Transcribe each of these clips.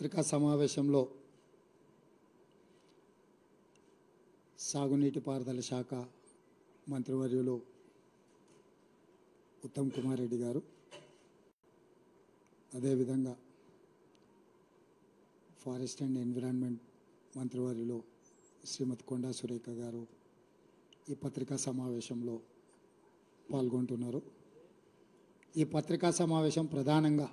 పత్రికా సమావేశంలో సాగునీటి పారుదల శాఖ మంత్రివర్యులు ఉత్తమ్ కుమార్ రెడ్డి గారు, అదేవిధంగా ఫారెస్ట్ అండ్ ఎన్విరాన్మెంట్ మంత్రివర్యులు శ్రీమతి కొండా సురేఖ గారు ఈ పత్రికా సమావేశంలో పాల్గొంటున్నారు. ఈ పత్రికా సమావేశం ప్రధానంగా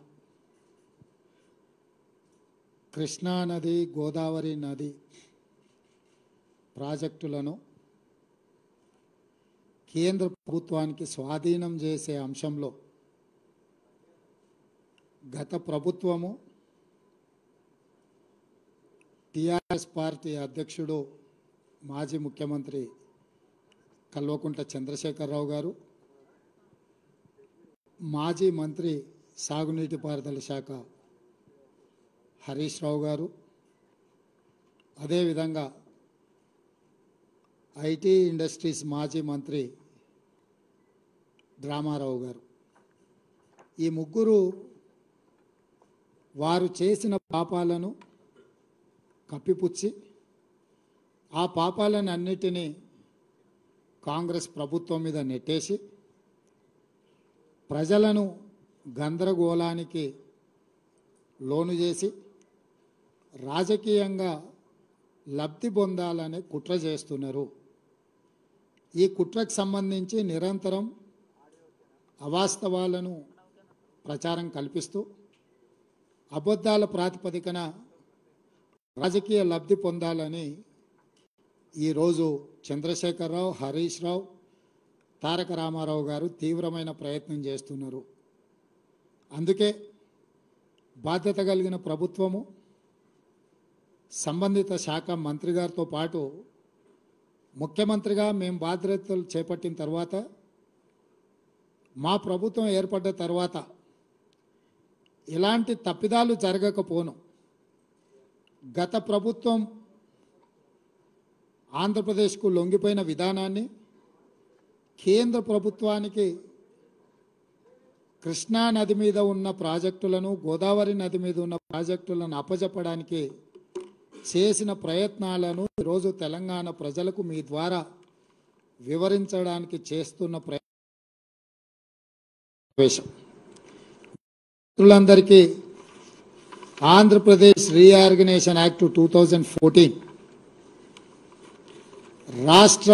కృష్ణా నది, గోదావరి నది ప్రాజెక్టులను కేంద్ర ప్రభుత్వానికి స్వాధీనం చేసే అంశంలో గత ప్రభుత్వము టిఆర్ఎస్ పార్టీ అధ్యక్షుడు మాజీ ముఖ్యమంత్రి కల్వకుంట్ల చంద్రశేఖరరావు గారు, మాజీ మంత్రి సాగునీటి పారుదల శాఖ హరీష్ రావు గారు, అదేవిధంగా ఐటీ ఇండస్ట్రీస్ మాజీ మంత్రి డ్రామారావు గారు, ఈ ముగ్గురు వారు చేసిన పాపాలను కప్పిపుచ్చి ఆ పాపాలను అన్నిటినీ కాంగ్రెస్ ప్రభుత్వం మీద నెట్టేసి ప్రజలను గందరగోళానికి లోను చేసి రాజకీయంగా లబ్ధి పొందాలనే కుట్ర చేస్తున్నారు. ఈ కుట్రకు సంబంధించి నిరంతరం అవాస్తవాలను ప్రచారం కల్పిస్తూ అబద్ధాల ప్రాతిపదికన రాజకీయ లబ్ధి పొందాలని ఈరోజు చంద్రశేఖరరావు, హరీష్ రావు, తారక రామారావు గారు తీవ్రమైన ప్రయత్నం చేస్తున్నారు. అందుకే బాధ్యత కలిగిన ప్రభుత్వము సంబంధిత శాఖ మంత్రి గారితో పాటు ముఖ్యమంత్రిగా మేము బాధ్యతలు చేపట్టిన తర్వాత, మా ప్రభుత్వం ఏర్పడ్డ తర్వాత ఎలాంటి తప్పిదాలు జరగకపోను గత ప్రభుత్వం ఆంధ్రప్రదేశ్కు లొంగిపోయిన విధానాన్ని కేంద్ర ప్రభుత్వానికి కృష్ణా నది మీద ఉన్న ప్రాజెక్టులను, గోదావరి నది మీద ఉన్న ప్రాజెక్టులను అప్పజెప్పడానికి చేసిన ప్రయత్నాలను ఈరోజు తెలంగాణ ప్రజలకు మీ ద్వారా వివరించడానికి చేస్తున్న మిత్రులందరికీ ఆంధ్రప్రదేశ్ రీఆర్గనైజేషన్ యాక్ట్ 2014 రాష్ట్ర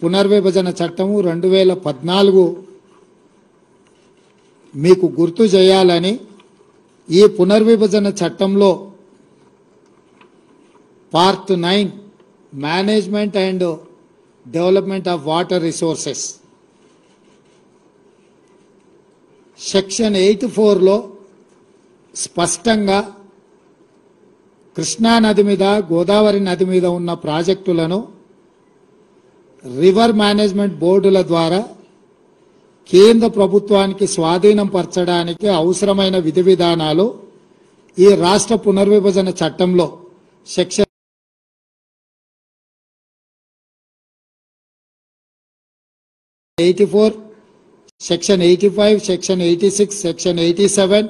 పునర్విభజన చట్టము 2014 మీకు గుర్తు చేయాలని ఈ పునర్విభజన చట్టంలో part 9 management and development of water resources section 84లో స్పష్టంగా కృష్ణా నది మీద, గోదావరి నది మీద ఉన్న ప్రాజెక్టులను రివర్ మేనేజ్మెంట్ బోర్డుల ద్వారా కేంద్ర ప్రభుత్వానికి స్వాధీనం పరచడానికి అవసరమైన విధి విధానాలు ఈ రాష్ట్ర పునర్విభజన చట్టంలో section 84, section 85, section 86, section 87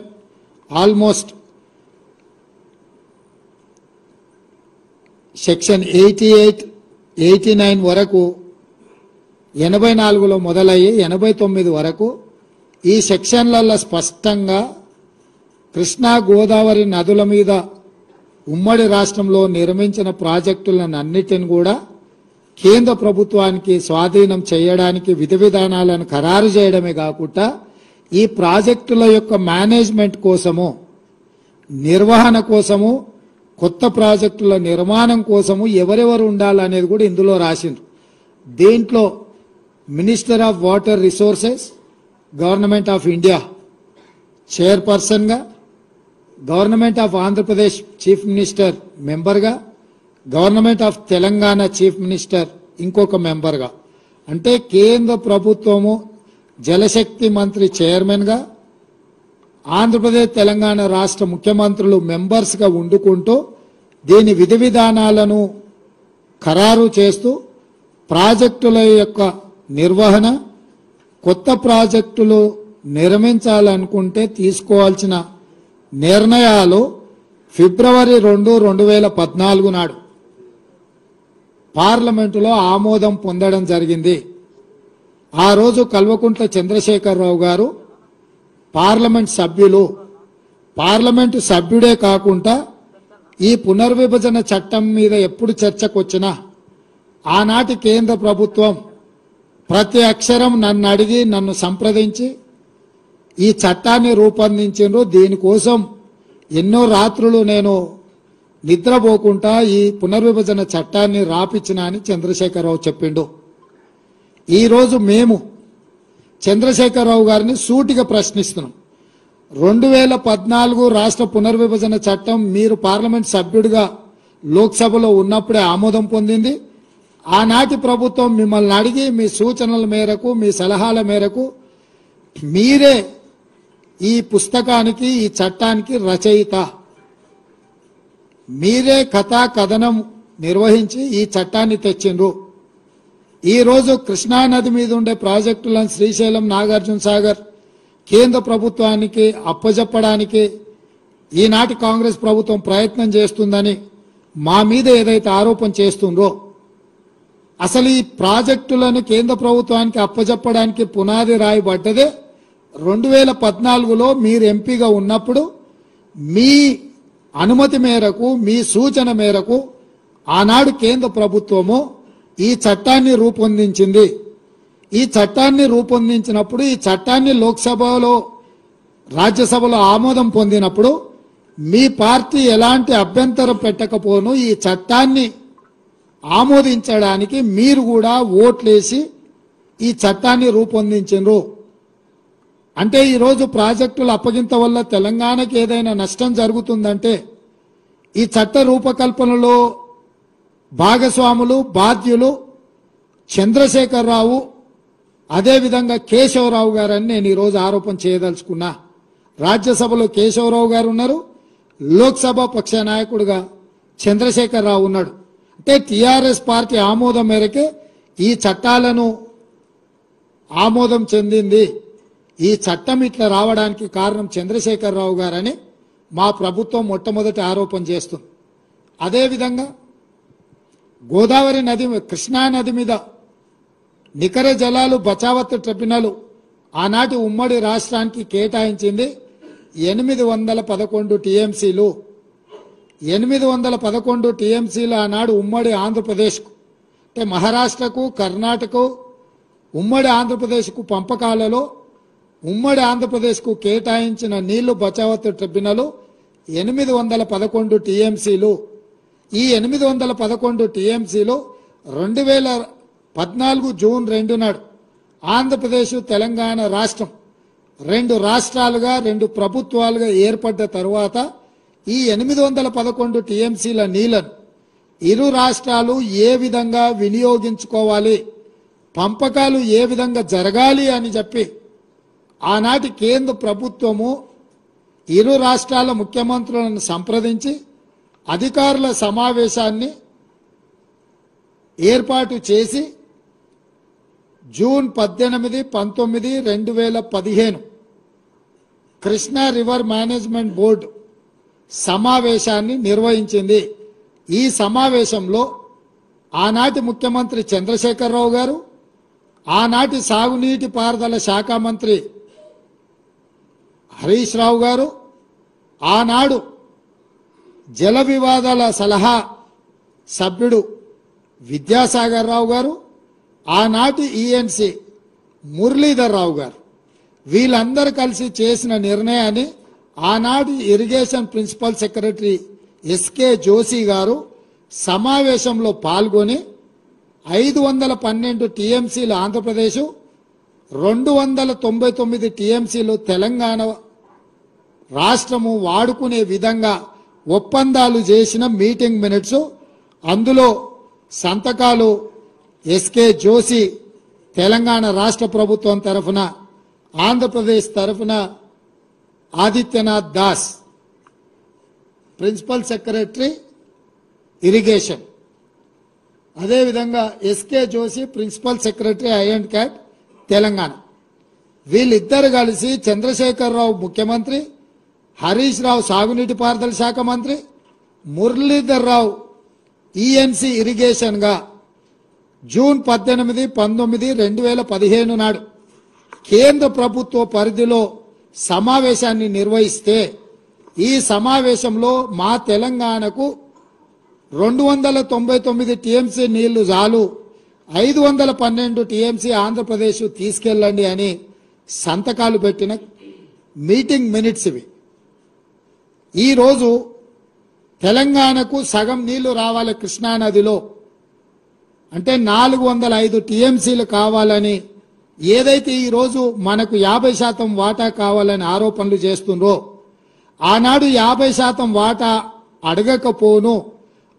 almost section 88, 89 వరకు 84లో మొదలయ్యి 89 వరకు ఈ సెక్షన్లలో స్పష్టంగా కృష్ణా, గోదావరి నదుల మీద ఉమ్మడి రాష్ట్రంలో నిర్మించిన ప్రాజెక్టులను అన్నిటిని కూడా కేంద్ర ప్రభుత్వానికి స్వాధీనం చేయడానికి విధి విధానాలను ఖరారు చేయడమే కాకుండా ఈ ప్రాజెక్టుల యొక్క మేనేజ్మెంట్ కోసము, నిర్వహణ కోసము, కొత్త ప్రాజెక్టుల నిర్మాణం కోసము ఎవరెవరు ఉండాలనేది కూడా ఇందులో రాసిండ్రు. దీంట్లో minister of water resources, government of India చైర్పర్సన్గా, government of Andhra Pradesh chief minister మెంబర్గా, government of Telangana chief minister ఇంకొక మెంబర్గా, అంటే కేంద్ర ప్రభుత్వము జలశక్తి మంత్రి చైర్మన్గా, ఆంధ్రప్రదేశ్ తెలంగాణ రాష్ట్ర ముఖ్యమంత్రులు మెంబర్స్గా ఉండుకుంటూ దీని విధి విధానాలను ఖరారు చేస్తూ ప్రాజెక్టుల యొక్క నిర్వహణ, కొత్త ప్రాజెక్టులు నిర్మించాలనుకుంటే తీసుకోవాల్సిన నిర్ణయాలు ఫిబ్రవరి 2, 2014 నాడు పార్లమెంటులో ఆమోదం పొందడం జరిగింది. ఆ రోజు కల్వకుంట్ల చంద్రశేఖరరావు గారు పార్లమెంట్ సభ్యులు, పార్లమెంటు సభ్యుడే కాకుండా ఈ పునర్విభజన చట్టం మీద ఎప్పుడు చర్చకొచ్చినా ఆనాటి కేంద్ర ప్రభుత్వం ప్రతి అక్షరం నన్ను అడిగి నన్ను సంప్రదించి ఈ చట్టాన్ని రూపొందించారు. దీనికోసం ఎన్నో రాత్రులు నేను నిద్రపోకుండా ఈ పునర్విభజన చట్టాన్ని రాపిచ్చిన అని చంద్రశేఖరరావు చెప్పిండు. ఈరోజు మేము చంద్రశేఖరరావు గారిని సూటిగా ప్రశ్నిస్తున్నాం. 2014 రాష్ట్ర పునర్విభజన చట్టం మీరు పార్లమెంట్ సభ్యుడిగా లోక్సభలో ఉన్నప్పుడే ఆమోదం పొందింది. ఆనాటి ప్రభుత్వం మిమ్మల్ని అడిగి మీ సూచనల మేరకు మీ సలహాల మేరకు మీరే ఈ పుస్తకానికి ఈ చట్టానికి రచయిత, మీరే కథా కథనం నిర్వహించి ఈ చట్టాన్ని తెచ్చిండ్రు. ఈరోజు కృష్ణానది మీద ఉండే ప్రాజెక్టులను శ్రీశైలం, నాగార్జున సాగర్ కేంద్ర ప్రభుత్వానికి అప్పజెప్పడానికి ఈనాటి కాంగ్రెస్ ప్రభుత్వం ప్రయత్నం చేస్తుందని మా మీద ఏదైతే ఆరోపణ చేస్తుందో, అసలు ఈ ప్రాజెక్టులను కేంద్ర ప్రభుత్వానికి అప్పజెప్పడానికి పునాది రాయబడ్డదే 2014లో మీరు ఎంపీగా ఉన్నప్పుడు మీ అనుమతి మేరకు మీ సూచన మేరకు ఆనాడు కేంద్ర ప్రభుత్వము ఈ చట్టాన్ని రూపొందించింది. ఈ చట్టాన్ని రూపొందించినప్పుడు ఈ చట్టాన్ని లోక్సభలో రాజ్యసభలో ఆమోదం పొందినప్పుడు మీ పార్టీ ఎలాంటి అభ్యంతరం పెట్టకపోను ఈ చట్టాన్ని ఆమోదించడానికి మీరు కూడా ఓట్లేసి ఈ చట్టాన్ని రూపొందించారు. అంటే ఈరోజు ప్రాజెక్టుల అప్పగింత వల్ల తెలంగాణకి ఏదైనా నష్టం జరుగుతుందంటే ఈ చట్ట రూపకల్పనలో భాగస్వాములు బాధ్యులు చంద్రశేఖరరావు అదేవిధంగా కేశవరావు గారని నేను ఈరోజు ఆరోపణ చేయదలుచుకున్నా. రాజ్యసభలో కేశవరావు గారు ఉన్నారు, లోక్సభ పక్ష నాయకుడిగా చంద్రశేఖరరావు ఉన్నాడు. అంటే టీఆర్ఎస్ పార్టీ ఆమోదం మేరకే ఈ చట్టాలను ఆమోదం చెందింది. ఈ చట్టం ఇట్లా రావడానికి కారణం చంద్రశేఖరరావు గారని మా ప్రభుత్వం మొట్టమొదటి ఆరోపణ చేస్తుంది. అదేవిధంగా గోదావరి నది, కృష్ణా నది మీద నికర జలాలు బచావత్ ట్రిబ్యునల్ ఆనాటి ఉమ్మడి రాష్ట్రానికి కేటాయించింది 811 టీఎంసీలు. 811 టీఎంసీలు ఆనాడు ఉమ్మడి ఆంధ్రప్రదేశ్కు, అంటే మహారాష్ట్రకు, కర్ణాటకకు, ఉమ్మడి ఆంధ్రప్రదేశ్కు పంపకాలలో ఉమ్మడి ఆంధ్రప్రదేశ్కు కేటాయించిన నీళ్లు బచావత్ ట్రిబ్యునల్ 811 టీఎంసీలు. ఈ 811 టీఎంసీలు 2014 జూన్ 2 నాడు ఆంధ్రప్రదేశ్ తెలంగాణ రాష్ట్రం 2 రాష్ట్రాలుగా 2 ప్రభుత్వాలుగా ఏర్పడ్డ తరువాత ఈ 811 టీఎంసీల నీళ్లను ఇరు రాష్ట్రాలు ఏ విధంగా వినియోగించుకోవాలి, పంపకాలు ఏ విధంగా జరగాలి అని చెప్పి ఆనాటి కేంద్ర ప్రభుత్వము ఇరు రాష్ట్రాల ముఖ్యమంత్రులను సంప్రదించి అధికారుల సమావేశాన్ని ఏర్పాటు చేసి June 18, 19, 2015 Krishna river management board సమావేశాన్ని నిర్వహించింది. ఈ సమావేశంలో ఆనాటి ముఖ్యమంత్రి చంద్రశేఖరరావు గారు, ఆనాటి సాగునీటి పారుదల శాఖ మంత్రి హరీష్ రావు గారు, ఆనాడు జల వివాదాల సలహా సభ్యుడు విద్యాసాగర్ రావు గారు, ఆనాటి ఈఎన్సీ మురళీధర్ రావు గారు, వీళ్ళందరూ కలిసి చేసిన నిర్ణయాన్ని ఆనాటి irrigation principal secretary SK Joshi garu సమావేశంలో పాల్గొని 512 టీఎంసీలు ఆంధ్రప్రదేశ్, 299 టీఎంసీలు తెలంగాణ రాష్ట్రము వాడుకునే విధంగా ఒప్పందాలు చేసిన మీటింగ్ మినిట్స్, అందులో సంతకాలు ఎస్కే జోషి తెలంగాణ రాష్ట్ర ప్రభుత్వం తరఫున, ఆంధ్రప్రదేశ్ తరఫున Adityanath Das principal secretary irrigation, అదేవిధంగా ఎస్కే జోషి ప్రిన్సిపల్ సెక్రటరీ ఐ&క్యాట్ తెలంగాణ, వీళ్ళిద్దరు కలిసి చంద్రశేఖరరావు ముఖ్యమంత్రి, హరీష్ రావు సాగునీటి పారుదల శాఖ మంత్రి, మురళీధర్ రావు ఈఎన్సీ ఇరిగేషన్గా జూన్ 18, 19, 2015 నాడు కేంద్ర ప్రభుత్వ పరిధిలో సమావేశాన్ని నిర్వహిస్తే ఈ సమావేశంలో మా తెలంగాణకు 299 టీఎంసీ నీళ్లు చాలు, 512 టీఎంసీ ఆంధ్రప్రదేశ్ తీసుకెళ్ళండి అని సంతకాలు పెట్టిన మీటింగ్ మినిట్స్ ఇవి. ఈరోజు తెలంగాణకు సగం నీళ్లు రావాలి కృష్ణానదిలో అంటే 405 టీఎంసీలు కావాలని ఏదైతే ఈరోజు మనకు 50% వాటా కావాలని ఆరోపణలు చేస్తుండ్రో, ఆనాడు 50% వాటా అడగకపోను.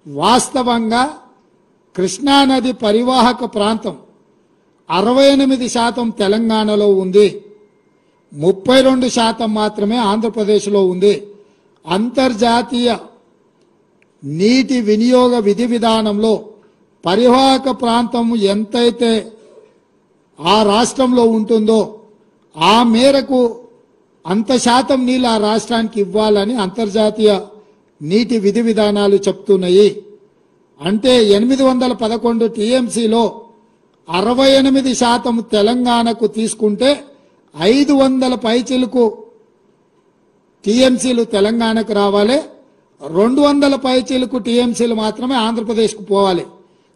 వాస్తవంగా కృష్ణానది పరివాహక ప్రాంతం 68% తెలంగాణలో ఉంది, 32% మాత్రమే ఆంధ్రప్రదేశ్లో ఉంది. అంతర్జాతీయ నీటి వినియోగ విధి విధానంలో పరివాహక ప్రాంతం ఎంతైతే ఆ రాష్ట్రంలో ఉంటుందో ఆ మేరకు అంత శాతం నీళ్ళు ఆ రాష్ట్రానికి ఇవ్వాలని అంతర్జాతీయ నీటి విధి విధానాలు చెప్తున్నాయి. అంటే 811 టీఎంసీలో 68% తెలంగాణకు తీసుకుంటే 500 పైచిలకు టీఎంసీలు తెలంగాణకు రావాలి, 200 పైచిలకు టీఎంసీలు మాత్రమే ఆంధ్రప్రదేశ్కు పోవాలి.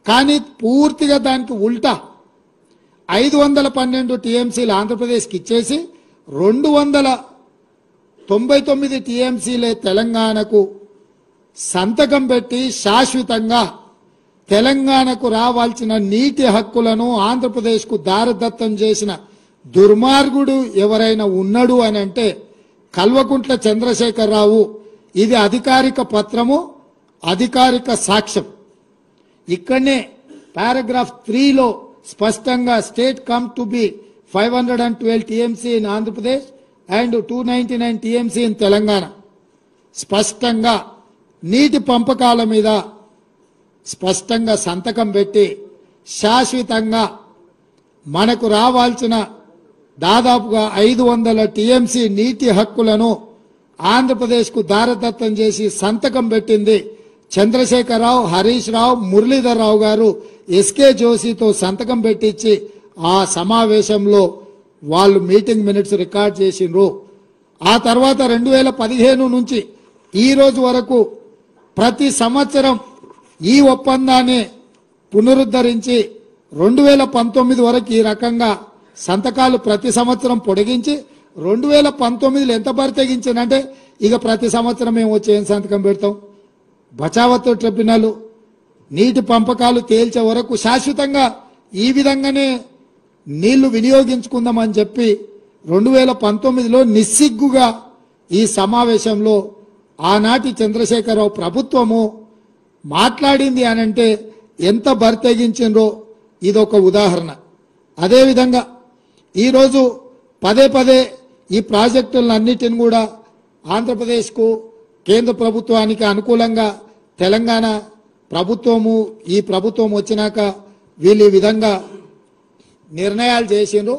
కానీ పూర్తిగా దానికి ఉల్టా 512 టీఎంసీలు ఆంధ్రప్రదేశ్కి ఇచ్చేసి 299 టీఎంసీలే తెలంగాణకు సంతకం పెట్టి శాశ్వతంగా తెలంగాణకు రావాల్సిన నీటి హక్కులను ఆంధ్రప్రదేశ్కు దారదత్తం చేసిన దుర్మార్గుడు ఎవరైనా ఉన్నాడు అని అంటే కల్వకుంట్ల చంద్రశేఖరరావు. ఇది అధికారిక పత్రము, అధికారిక సాక్ష్యం. ఇక్కడనే పారాగ్రాఫ్ 3లో స్పష్టంగా state come to be 512 TMC in Andhra Pradesh and 299 TMC in Telangana. స్పష్టంగా నీటి పంపకాల మీద స్పష్టంగా సంతకం పెట్టి శాశ్వతంగా మనకు రావాల్సిన దాదాపుగా 500 టీఎంసీ నీటి హక్కులను ఆంధ్రప్రదేశ్కు దారదత్తం చేసి సంతకం పెట్టింది చంద్రశేఖరరావు, హరీష్ రావు, మురళీధర్ రావు గారు ఎస్కే జోషితో సంతకం పెట్టించి ఆ సమావేశంలో వాళ్ళు మీటింగ్ మినిట్స్ రికార్డ్ చేసిండ్రు. ఆ తర్వాత 2015 నుంచి ఈ రోజు వరకు ప్రతి సంవత్సరం ఈ ఒప్పందాన్ని పునరుద్ధరించి 2019 వరకు ఈ రకంగా సంతకాలు ప్రతి సంవత్సరం పొడిగించి 2019లో ఎంత బరితెగించిందంటే ఇక ప్రతి సంవత్సరం మేము వచ్చి ఏం సంతకం పెడతాం. బచావత్ ట్రిబ్యునల్ నీటి పంపకాలు తేల్చే వరకు శాశ్వతంగా ఈ విధంగానే నీళ్లు వినియోగించుకుందామని చెప్పి 2019లో నిస్సిగ్గుగా ఈ సమావేశంలో ఆనాటి చంద్రశేఖరరావు ప్రభుత్వము మాట్లాడింది అనంటే ఎంత బరితెగించిండ్రో ఇదొక ఉదాహరణ. అదేవిధంగా ఈరోజు పదే పదే ఈ ప్రాజెక్టులన్నిటిని కూడా ఆంధ్రప్రదేశ్కు కేంద్ర ప్రభుత్వానికి అనుకూలంగా తెలంగాణ ప్రభుత్వము ఈ ప్రభుత్వం వచ్చినాక వీళ్ళు ఈ విధంగా నిర్ణయాలు చేసిండ్రు.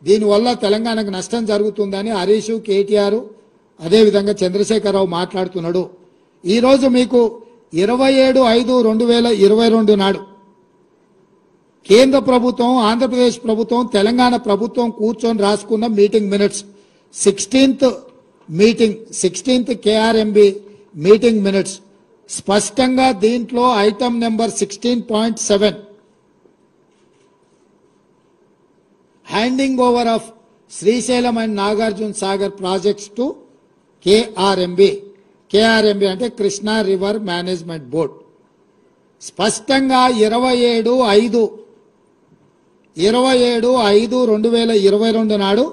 దీనివల్ల తెలంగాణకు నష్టం జరుగుతుందని హరీష్, కేటీఆర్ అదేవిధంగా చంద్రశేఖరరావు మాట్లాడుతున్నాడు. ఈరోజు మీకు 27/5/2022 నాడు కేంద్ర ప్రభుత్వం, ఆంధ్రప్రదేశ్ ప్రభుత్వం, తెలంగాణ ప్రభుత్వం కూర్చొని రాసుకున్న meeting minutes 16th KRMB meeting minutes స్పష్టంగా దీంట్లో item number 16.7 handing over of Srisailam and Nagarjuna Sagar projects to KRMB. KRMB అంటే కృష్ణా రివర్ మేనేజ్మెంట్ బోర్డ్. స్పష్టంగా 27/5/2022 నాడు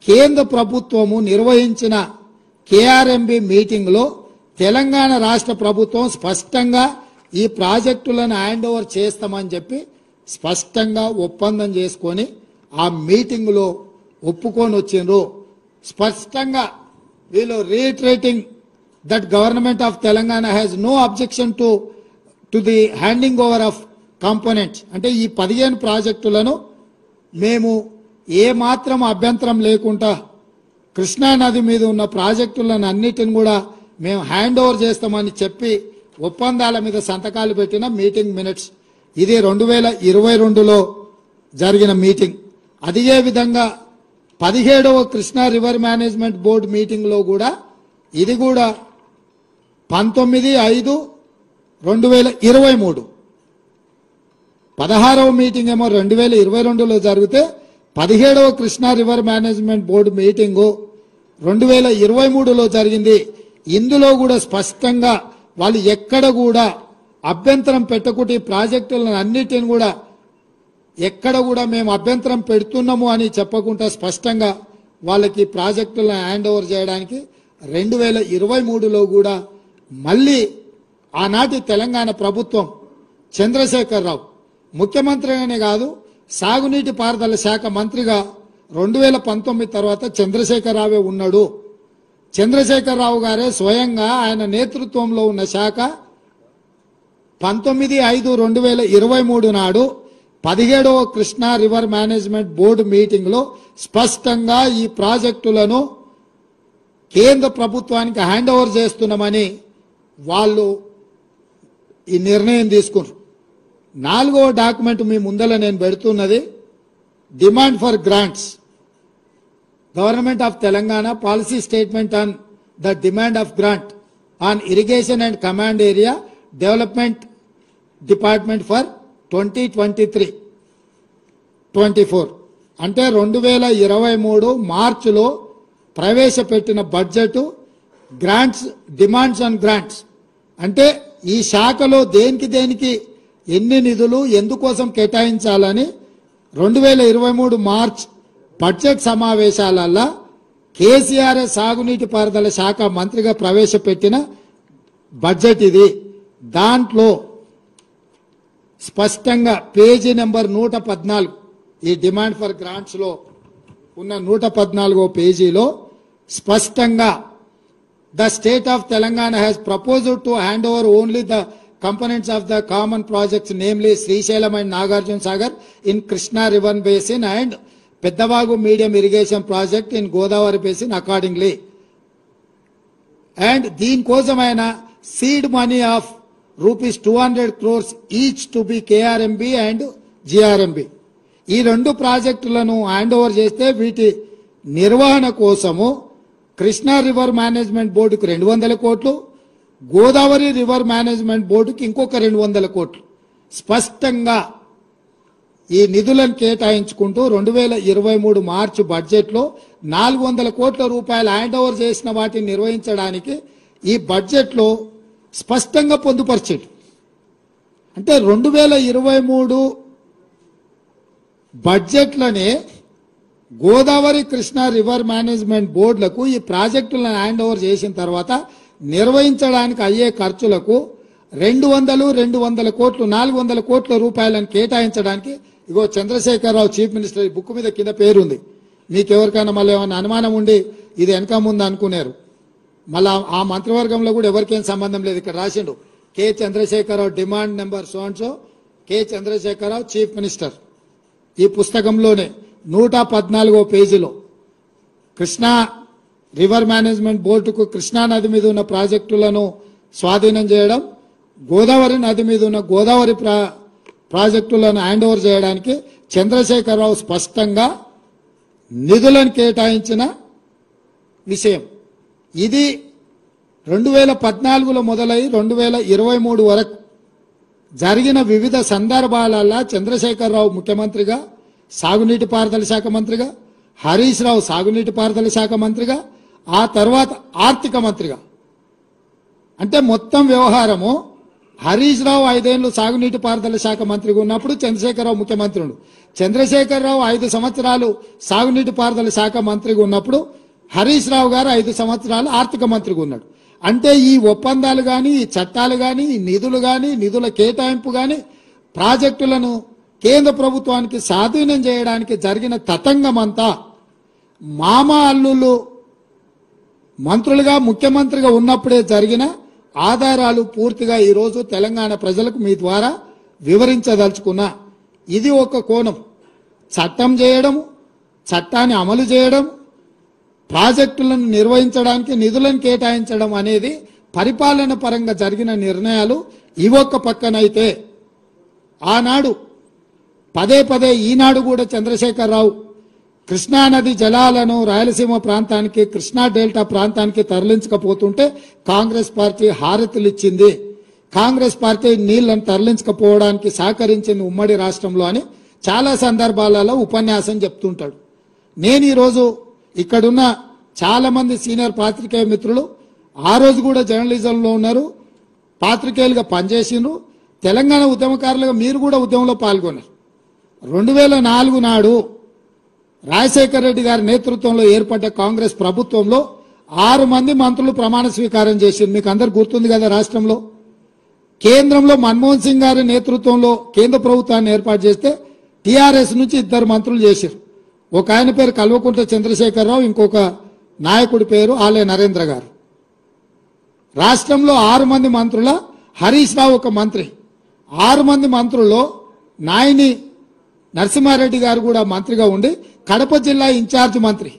కేంద్ర ప్రభుత్వము నిర్వహించిన కేఆర్ఎంబి మీటింగ్లో తెలంగాణ రాష్ట్ర ప్రభుత్వం స్పష్టంగా ఈ ప్రాజెక్టులను హ్యాండ్ ఓవర్ చేస్తామని చెప్పి స్పష్టంగా ఒప్పందం చేసుకొని ఆ మీటింగ్లో ఒప్పుకొని వచ్చిండ్రు. స్పష్టంగా వీళ్ళు reiterating that government of Telangana has no objection to the handing over of components. అంటే ఈ 15 ప్రాజెక్టులను మేము ఏ మాత్రం అభ్యంతరం లేకుండా కృష్ణా నది మీద ఉన్న ప్రాజెక్టులను అన్నిటిని కూడా మేము హ్యాండ్ ఓవర్ చేస్తామని చెప్పి ఒప్పందాల మీద సంతకాలు పెట్టిన మీటింగ్ మినిట్స్. ఇది 2022లో జరిగిన మీటింగ్. అదే విధంగా 17వ కృష్ణా రివర్ మేనేజ్మెంట్ బోర్డు మీటింగ్లో కూడా ఇది కూడా 19/5/2023. 16వ మీటింగ్ ఏమో 2022లో జరిగితే 17వ Krishna river management board meeting 2023లో జరిగింది. ఇందులో కూడా స్పష్టంగా వాళ్ళు ఎక్కడ కూడా అభ్యంతరం పెట్టకుండా ఈ ప్రాజెక్టులను అన్నిటిని కూడా ఎక్కడ కూడా మేము అభ్యంతరం పెడుతున్నాము అని చెప్పకుండా స్పష్టంగా వాళ్ళకి ప్రాజెక్టులను హ్యాండ్ ఓవర్ చేయడానికి 2023లో కూడా మళ్ళీ ఆనాటి తెలంగాణ ప్రభుత్వం చంద్రశేఖరరావు ముఖ్యమంత్రిగానే కాదు సాగునీటి పారుదల శాఖ మంత్రిగా 2019 తర్వాత చంద్రశేఖరరావే ఉన్నాడు. చంద్రశేఖరరావు గారే స్వయంగా ఆయన నేతృత్వంలో ఉన్న శాఖ 19/5/2023 నాడు 17వ కృష్ణా రివర్ మేనేజ్మెంట్ బోర్డు మీటింగ్లో స్పష్టంగా ఈ ప్రాజెక్టులను కేంద్ర ప్రభుత్వానికి హ్యాండ్ ఓవర్ చేస్తున్నామని వాళ్ళు ఈ నిర్ణయం తీసుకున్నారు. 4వ డాక్యుమెంట్ మీ ముందర నేను పెడుతున్నది demand for grants. Government of Telangana policy statement on the demand of grant on irrigation and command area development department for 2023-24 అంటే 2023 మార్చిలో ప్రవేశపెట్టిన budget grants demands on grants అంటే ఈ శాఖలో దేనికి ఎన్ని నిధులు ఎందుకోసం కేటాయించాలని 2023 మార్చ్ బడ్జెట్ సమావేశాలలో కేసీఆర్ సాగునీటి పారుదల శాఖ మంత్రిగా ప్రవేశపెట్టిన బడ్జెట్ ఇది. దాంట్లో స్పష్టంగా పేజీ నెంబర్ 114 ఈ డిమాండ్ ఫర్ గ్రాంట్స్ లో ఉన్న 114వ పేజీలో స్పష్టంగా the state of Telangana has proposed to hand over only the components of the common projects namely Srisailam and Nagarjuna Sagar in Krishna river basin and Peddavagu medium irrigation project in Godavari basin accordingly. And దీని కోసమైన seed money of rupees 200 crores each to be KRMB and GRMB. ఈ రెండు ప్రాజెక్టులను hand over చేస్తే వీటి నిర్వహణ కోసము Krishna river management బోర్డుకు 200 కోట్లు, గోదావరి రివర్ మేనేజ్మెంట్ బోర్డుకి ఇంకొక 200 కోట్లు స్పష్టంగా ఈ నిధులను కేటాయించుకుంటూ 2023 మార్చి బడ్జెట్లో 400 కోట్ల రూపాయలు హ్యాండ్ ఓవర్ చేసిన వాటిని నిర్వహించడానికి ఈ బడ్జెట్లో స్పష్టంగా పొందుపరిచారు. అంటే 2023 బడ్జెట్లోనే గోదావరి కృష్ణా రివర్ మేనేజ్మెంట్ బోర్డులకు ఈ ప్రాజెక్టులను హ్యాండ్ ఓవర్ చేసిన తర్వాత నిర్వహించడానికి అయ్యే ఖర్చులకు 200 కోట్లు 400 కోట్ల రూపాయలను కేటాయించడానికి ఇగో చంద్రశేఖరరావు చీఫ్ మినిస్టర్ ఈ బుక్ మీద కింద పేరుంది. మీకు ఎవరికైనా మళ్ళీ ఏమైనా అనుమానం ఉండి ఇది వెనక ముందు అనుకున్నారు, మళ్ళా ఆ మంత్రివర్గంలో కూడా ఎవరికేం సంబంధం లేదు. ఇక్కడ రాసిండు K Chandrasekhar Rao demand number so K Chandrasekhar Rao chief minister. ఈ పుస్తకంలోనే 114వ పేజీలో కృష్ణా రివర్ మేనేజ్మెంట్ బోర్డుకు కృష్ణా నది మీద ఉన్న ప్రాజెక్టులను స్వాధీనం చేయడం, గోదావరి నది మీద ఉన్న గోదావరి ప్రాజెక్టులను హ్యాండ్ ఓవర్ చేయడానికి చంద్రశేఖరరావు స్పష్టంగా నిధులను కేటాయించిన విషయం. ఇది 2014లో మొదలై 2023 వరకు జరిగిన వివిధ సందర్భాలలో చంద్రశేఖరరావు ముఖ్యమంత్రిగా, సాగునీటి పారుదల శాఖ మంత్రిగా, హరీష్ రావు సాగునీటి పారుదల శాఖ మంత్రిగా, ఆ తర్వాత ఆర్థిక మంత్రిగా, అంటే మొత్తం వ్యవహారము హరీష్ రావు 5 ఏళ్లు సాగునీటి పారుదల శాఖ మంత్రిగా ఉన్నప్పుడు చంద్రశేఖరరావు ముఖ్యమంత్రి ఉండు. చంద్రశేఖరరావు 5 సంవత్సరాలు సాగునీటి పారుదల శాఖ మంత్రిగా ఉన్నప్పుడు హరీష్ రావు గారు 5 సంవత్సరాలు ఆర్థిక మంత్రిగా ఉన్నాడు. అంటే ఈ ఒప్పందాలు కానీ, ఈ చట్టాలు కానీ, ఈ నిధులు కానీ, నిధుల కేటాయింపు కానీ, ప్రాజెక్టులను కేంద్ర ప్రభుత్వానికి స్వాధీనం చేయడానికి జరిగిన తతంగమంతా మామ అల్లుళ్ళు మంత్రులుగా ముఖ్యమంత్రిగా ఉన్నప్పుడే జరిగిన ఆధారాలు పూర్తిగా ఈరోజు తెలంగాణ ప్రజలకు మీ ద్వారా వివరించదలుచుకున్నా. ఇది ఒక కోణం. చట్టం చేయడం, చట్టాన్ని అమలు చేయడం, ప్రాజెక్టులను నిర్వహించడానికి నిధులను కేటాయించడం అనేది పరిపాలన పరంగా జరిగిన నిర్ణయాలు ఇవొక్క పక్కనైతే ఆనాడు పదే పదే ఈనాడు కూడా చంద్రశేఖరరావు కృష్ణానది జలాలను రాయలసీమ ప్రాంతానికి కృష్ణా డెల్టా ప్రాంతానికి తరలించకపోతుంటే కాంగ్రెస్ పార్టీ హారతులు ఇచ్చింది, కాంగ్రెస్ పార్టీ నీళ్లను తరలించకపోవడానికి సహకరించింది ఉమ్మడి రాష్ట్రంలో అని చాలా సందర్భాలలో ఉపన్యాసం చెప్తుంటాడు. నేను ఈరోజు ఇక్కడున్న చాలా మంది సీనియర్ పాత్రికేయ మిత్రులు ఆ రోజు కూడా జర్నలిజంలో ఉన్నారు, పాత్రికేయులుగా పనిచేసిండ్రు, తెలంగాణ ఉద్యమకారులుగా మీరు కూడా ఉద్యమంలో పాల్గొన్నారు. 2004 నాడు రాజశేఖర రెడ్డి గారి నేతృత్వంలో ఏర్పడ్డ కాంగ్రెస్ ప్రభుత్వంలో 6 మంది మంత్రులు ప్రమాణ స్వీకారం చేసింది. మీకు అందరు గుర్తుంది కదా. రాష్ట్రంలో కేంద్రంలో మన్మోహన్ సింగ్ గారి నేతృత్వంలో కేంద్ర ప్రభుత్వాన్ని ఏర్పాటు చేస్తే టీఆర్ఎస్ నుంచి 2 మంత్రులు చేశారు. ఒక ఆయన పేరు కల్వకుంట్ల చంద్రశేఖరరావు, ఇంకొక నాయకుడి పేరు ఆలయ నరేంద్ర గారు. రాష్ట్రంలో 6 మంది మంత్రుల హరీష్ రావు ఒక మంత్రి. 6 మంది మంత్రుల్లో నాయని నరసింహారెడ్డి గారు కూడా మంత్రిగా ఉండి కడప జిల్లా ఇన్ఛార్జ్ మంత్రి.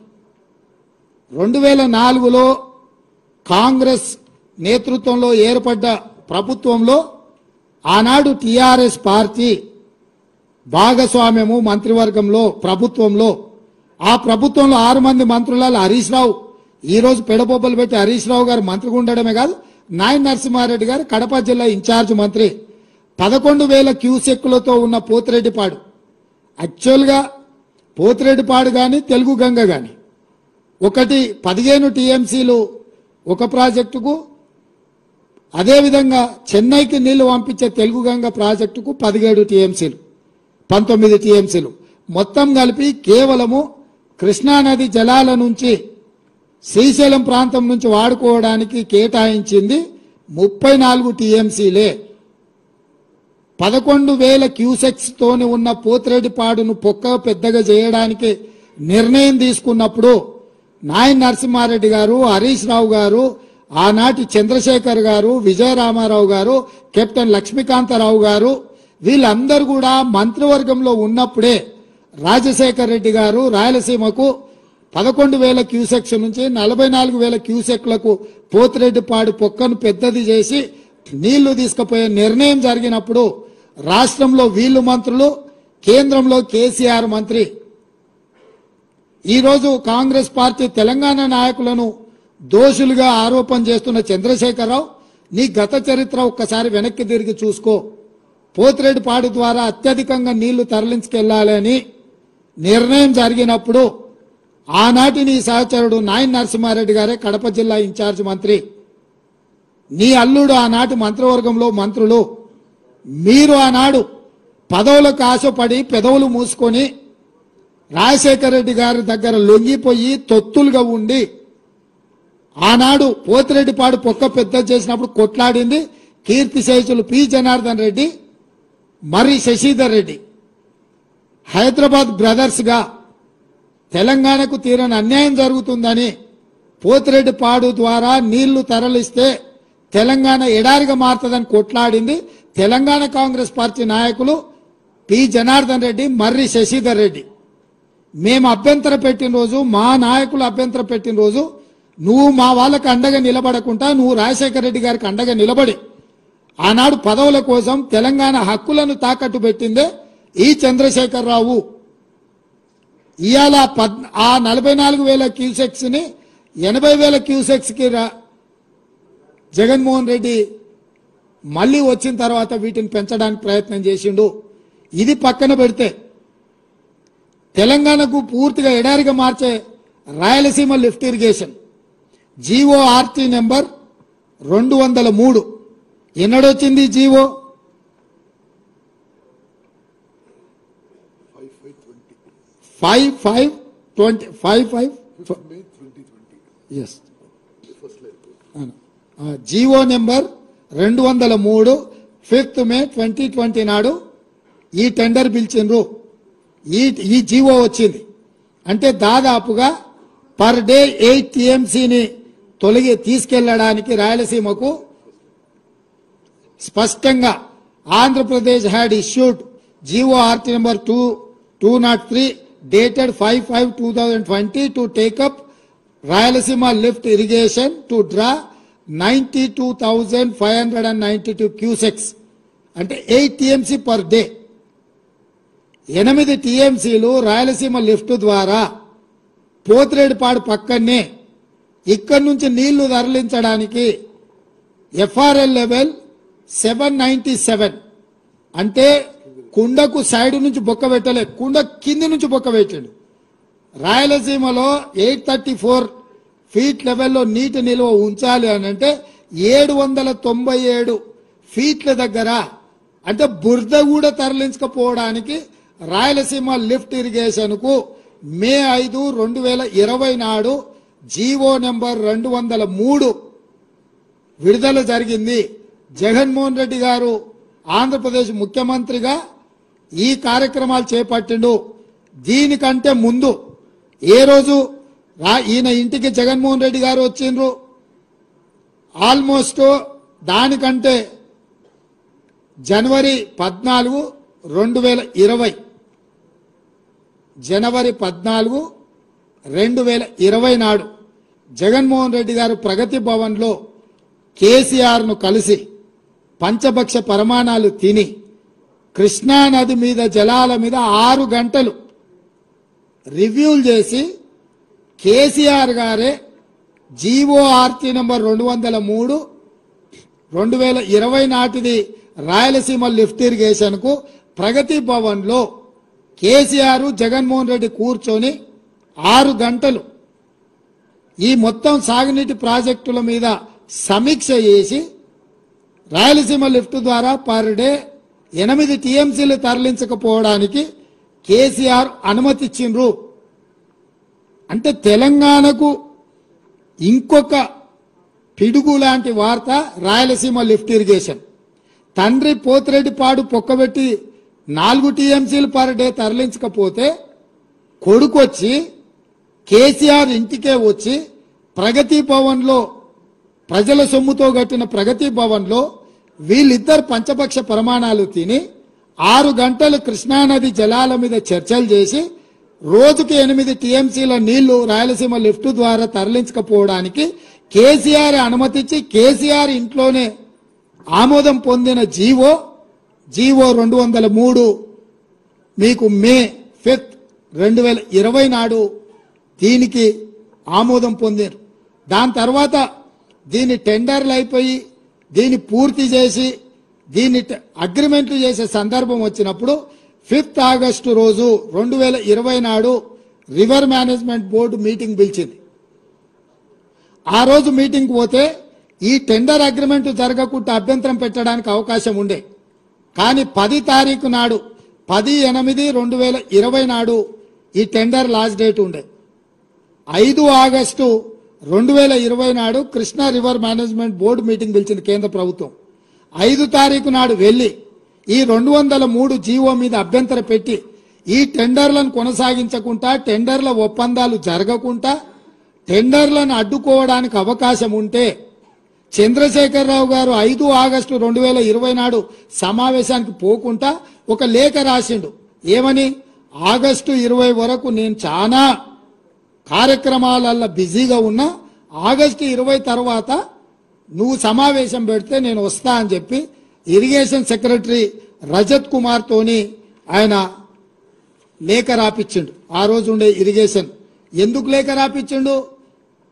2004లో కాంగ్రెస్ నేతృత్వంలో ఏర్పడ్డ ప్రభుత్వంలో ఆనాడు టీఆర్ఎస్ పార్టీ భాగస్వామ్యము మంత్రివర్గంలో ప్రభుత్వంలో, ఆ ప్రభుత్వంలో 6 మంది మంత్రులలో హరీష్ రావు ఈరోజు పెడబొబ్బలు పెట్టి హరీష్ రావు గారు మంత్రిగా ఉండడమే కాదు, నాయన నరసింహారెడ్డి గారు కడప జిల్లా ఇన్ఛార్జ్ మంత్రి. 11,000 క్యూసెక్కులతో ఉన్న పోతిరెడ్డిపాడు, యాక్చువల్గా పోతిరెడ్డిపాడు కానీ తెలుగు గంగ కానీ ఒకటి 15 టీఎంసీలు ఒక ప్రాజెక్టుకు, అదేవిధంగా చెన్నైకి నీళ్లు పంపించే తెలుగు గంగ ప్రాజెక్టుకు 17 టీఎంసీలు 19 టీఎంసీలు మొత్తం కలిపి కేవలము కృష్ణానది జలాల నుంచి శ్రీశైలం ప్రాంతం నుంచి వాడుకోవడానికి కేటాయించింది 34 టీఎంసీలే. 11,000 క్యూసెక్స్ తోని ఉన్న పోతిరెడ్డిపాడును పొక్క పెద్దగా చేయడానికి నిర్ణయం తీసుకున్నప్పుడు నాయన నరసింహారెడ్డి గారు, హరీష్ రావు గారు, ఆనాటి చంద్రశేఖర్ గారు, విజయరామారావు గారు, కెప్టెన్ లక్ష్మీకాంతరావు గారు వీళ్ళందరూ కూడా మంత్రివర్గంలో ఉన్నప్పుడే రాజశేఖర్ రెడ్డి గారు రాయలసీమకు 11,000 క్యూసెక్స్ నుంచి 44,000 క్యూసెక్లకు పోతిరెడ్డిపాడు పొక్కను పెద్దది చేసి నీళ్లు తీసుకుపోయే నిర్ణయం జరిగినప్పుడు రాష్ట్రంలో వీళ్ళు మంత్రులు, కేంద్రంలో కేసీఆర్ మంత్రి. ఈరోజు కాంగ్రెస్ పార్టీ తెలంగాణ నాయకులను దోషులుగా ఆరోపణ చేస్తున్న చంద్రశేఖరరావు, నీ గత చరిత్ర ఒక్కసారి వెనక్కి తిరిగి చూసుకో. పోతిరెడ్డిపాడు ద్వారా అత్యధికంగా నీళ్లు తరలించుకెళ్లాలని నిర్ణయం జరిగినప్పుడు ఆనాటి నీ సహచరుడు నాయన నరసింహారెడ్డి గారే కడప జిల్లా ఇన్ఛార్జ్ మంత్రి. నీ అల్లుడు ఆనాటి మంత్రివర్గంలో మంత్రులు. మీరు ఆనాడు పదవులకు ఆశపడి పెదవులు మూసుకొని రాజశేఖర రెడ్డి గారి దగ్గర లొంగిపోయి తొత్తులుగా ఉండి ఆనాడు పోతిరెడ్డిపాడు పొక్క పెద్ద చేసినప్పుడు కొట్లాడింది కీర్తిశేషులు పి జనార్దన్ రెడ్డి, మరి శశిధర్ రెడ్డి. హైదరాబాద్ బ్రదర్స్ గా తెలంగాణకు తీరని అన్యాయం జరుగుతుందని పోతిరెడ్డిపాడు ద్వారా నీళ్లు తరలిస్తే తెలంగాణ ఎడారిగా మారుతుందని కొట్లాడింది తెలంగాణ కాంగ్రెస్ పార్టీ నాయకులు పి జనార్దన్ రెడ్డి, మర్రి శశిధర్ రెడ్డి. మేము అభ్యంతర పెట్టిన రోజు, మా నాయకులు అభ్యంతర పెట్టిన రోజు నువ్వు మా వాళ్ళకు అండగా నిలబడకుండా నువ్వు రాజశేఖర రెడ్డి గారికి అండగా నిలబడి ఆనాడు పదవుల కోసం తెలంగాణ హక్కులను తాకట్టు పెట్టిందే ఈ చంద్రశేఖరరావు. ఇవాళ ఆ 44,000 క్యూసెక్స్ ని 80,000 క్యూసెక్స్ కి జగన్మోహన్ రెడ్డి మళ్ళీ వచ్చిన తర్వాత వీటిని పెంచడానికి ప్రయత్నం చేసిండు. ఇది పక్కన పెడితే తెలంగాణకు పూర్తిగా ఎడారిగా మార్చే Rayalaseema lift irrigation GO RT number 203 ఎన్నడొచ్చింది GO? 5/5/20 GO number 203 5th May 2020 నాడు ఈ టెండర్ పిలిచిండ్రు. ఈ జీవో వచ్చింది అంటే దాదాపుగా పర్ డే 8 టీఎంసీని తీసుకెళ్లడానికి రాయలసీమకు స్పష్టంగా Andhra Pradesh had issued GORT number 203 dated 5/5/2020 to take up Rayalaseema lift irrigation to draw 92,592 cusecs అంటే 8 TMC per day. 8 TMCలు రాయలసీమ లిఫ్ట్ ద్వారా పోతిరెడ్డిపాడు పక్కనే ఇక్కడ నుంచి నీళ్లు తరలించడానికి FRL లెవెల్ 797 అంటే కుండకు సైడ్ నుంచి బొక్క పెట్టలే, కుండ కింది నుంచి బొక్క పెట్టాడు. రాయలసీమలో 834 ఫీట్ లెవెల్లో నీటి నిల్వ ఉంచాలి అని అంటే 797 ఫీట్ల దగ్గర అంటే బురద కూడా తరలించకపోవడానికి రాయలసీమ లిఫ్ట్ ఇరిగేషన్ కు మే 5, 2020 నాడు జీవో నెంబర్ 203 విడుదల జరిగింది. జగన్మోహన్ రెడ్డి గారు ఆంధ్రప్రదేశ్ ముఖ్యమంత్రిగా ఈ కార్యక్రమాలు చేపట్టిండు. దీనికంటే ముందు ఏ రోజు ఈయన ఇంటికి జగన్మోహన్ రెడ్డి గారు వచ్చిండ్రు, ఆల్మోస్ట్ దానికంటే జనవరి 14, 2020 జనవరి 14, 2020 నాడు జగన్మోహన్ రెడ్డి గారు ప్రగతి భవన్లో కేసీఆర్ ను కలిసి పంచభక్ష పరమాణాలు తిని కృష్ణా నది మీద జలాల మీద 6 గంటలు రివ్యూలు చేసి కేసీఆర్ గారే జీఓఆర్టీ నంబర్ 203 2020 నాటిది రాయలసీమ లిఫ్ట్ ఇరిగేషన్ కు ప్రగతి భవన్ లో కేసీఆర్ జగన్మోహన్ రెడ్డి కూర్చొని 6 గంటలు ఈ మొత్తం సాగునీటి ప్రాజెక్టుల మీద సమీక్ష చేసి రాయలసీమ లిఫ్ట్ ద్వారా పర్ డే 8 TMCలు తరలించకపోవడానికి కేసీఆర్ అనుమతి ఇచ్చిండ్రు. అంటే తెలంగాణకు ఇంకొక పిడుగు లాంటి వార్త రాయలసీమ లిఫ్ట్ ఇరిగేషన్. తండ్రి పోతిరెడ్డిపాడు పొక్కబెట్టి 4 TMCలు పర్ డే తరలించకపోతే కొడుకొచ్చి కేసీఆర్ ఇంటికే వచ్చి ప్రగతి భవన్లో ప్రజల సొమ్ముతో కట్టిన ప్రగతి భవన్లో వీళ్ళిద్దరు పంచపక్ష ప్రమాణాలు తిని 6 గంటలు కృష్ణానది జలాల మీద చర్చలు చేసి రోజుకి 8 TMCల నీళ్లు రాయలసీమ లిఫ్ట్ ద్వారా తరలించకపోవడానికి కేసీఆర్ అనుమతించి కేసీఆర్ ఇంట్లోనే ఆమోదం పొందిన జీవో 203 మీకు మే 5, 2020 నాడు దీనికి ఆమోదం పొందారు. దాని తర్వాత దీని టెండర్లు అయిపోయి దీన్ని పూర్తి చేసి దీన్ని అగ్రిమెంట్లు చేసే సందర్భం వచ్చినప్పుడు 5 ఆగస్టు రోజు 2020 నాడు రివర్ మేనేజ్మెంట్ బోర్డు మీటింగ్ పిలిచింది. ఆ రోజు మీటింగ్ పోతే ఈ టెండర్ అగ్రిమెంట్ జరగకుండా అభ్యంతరం పెట్టడానికి అవకాశం ఉండే. కానీ 10 తారీఖు నాడు 10/8/2020 నాడు ఈ టెండర్ లాస్ట్ డేట్ ఉండే. 5 ఆగస్టు 2020 నాడు Krishna river management board meeting పిలిచింది కేంద్ర ప్రభుత్వం. 5 తారీఖు నాడు వెళ్లి ఈ 203 జీవో మీద అభ్యంతరం పెట్టి ఈ టెండర్లను కొనసాగించకుండా టెండర్ల ఒప్పందాలు జరగకుండా టెండర్లను అడ్డుకోవడానికి అవకాశం ఉంటే చంద్రశేఖరరావు గారు 5 ఆగస్టు 2020 నాడు సమావేశానికి పోకుండా ఒక లేఖ రాసిండు. ఏమని? ఆగస్టు 20 వరకు నేను చాలా కార్యక్రమాలలో బిజీగా ఉన్నా, ఆగస్టు 20 తర్వాత నువ్వు సమావేశం పెడితే నేను వస్తా అని చెప్పి ఇరిగేషన్ సెక్రటరీ రజత్ కుమార్ తోని ఆయన లేఖ రాపిచ్చిండు. ఆ రోజు ఉండే ఇరిగేషన్ ఎందుకు లేఖ రాపిచ్చిండు?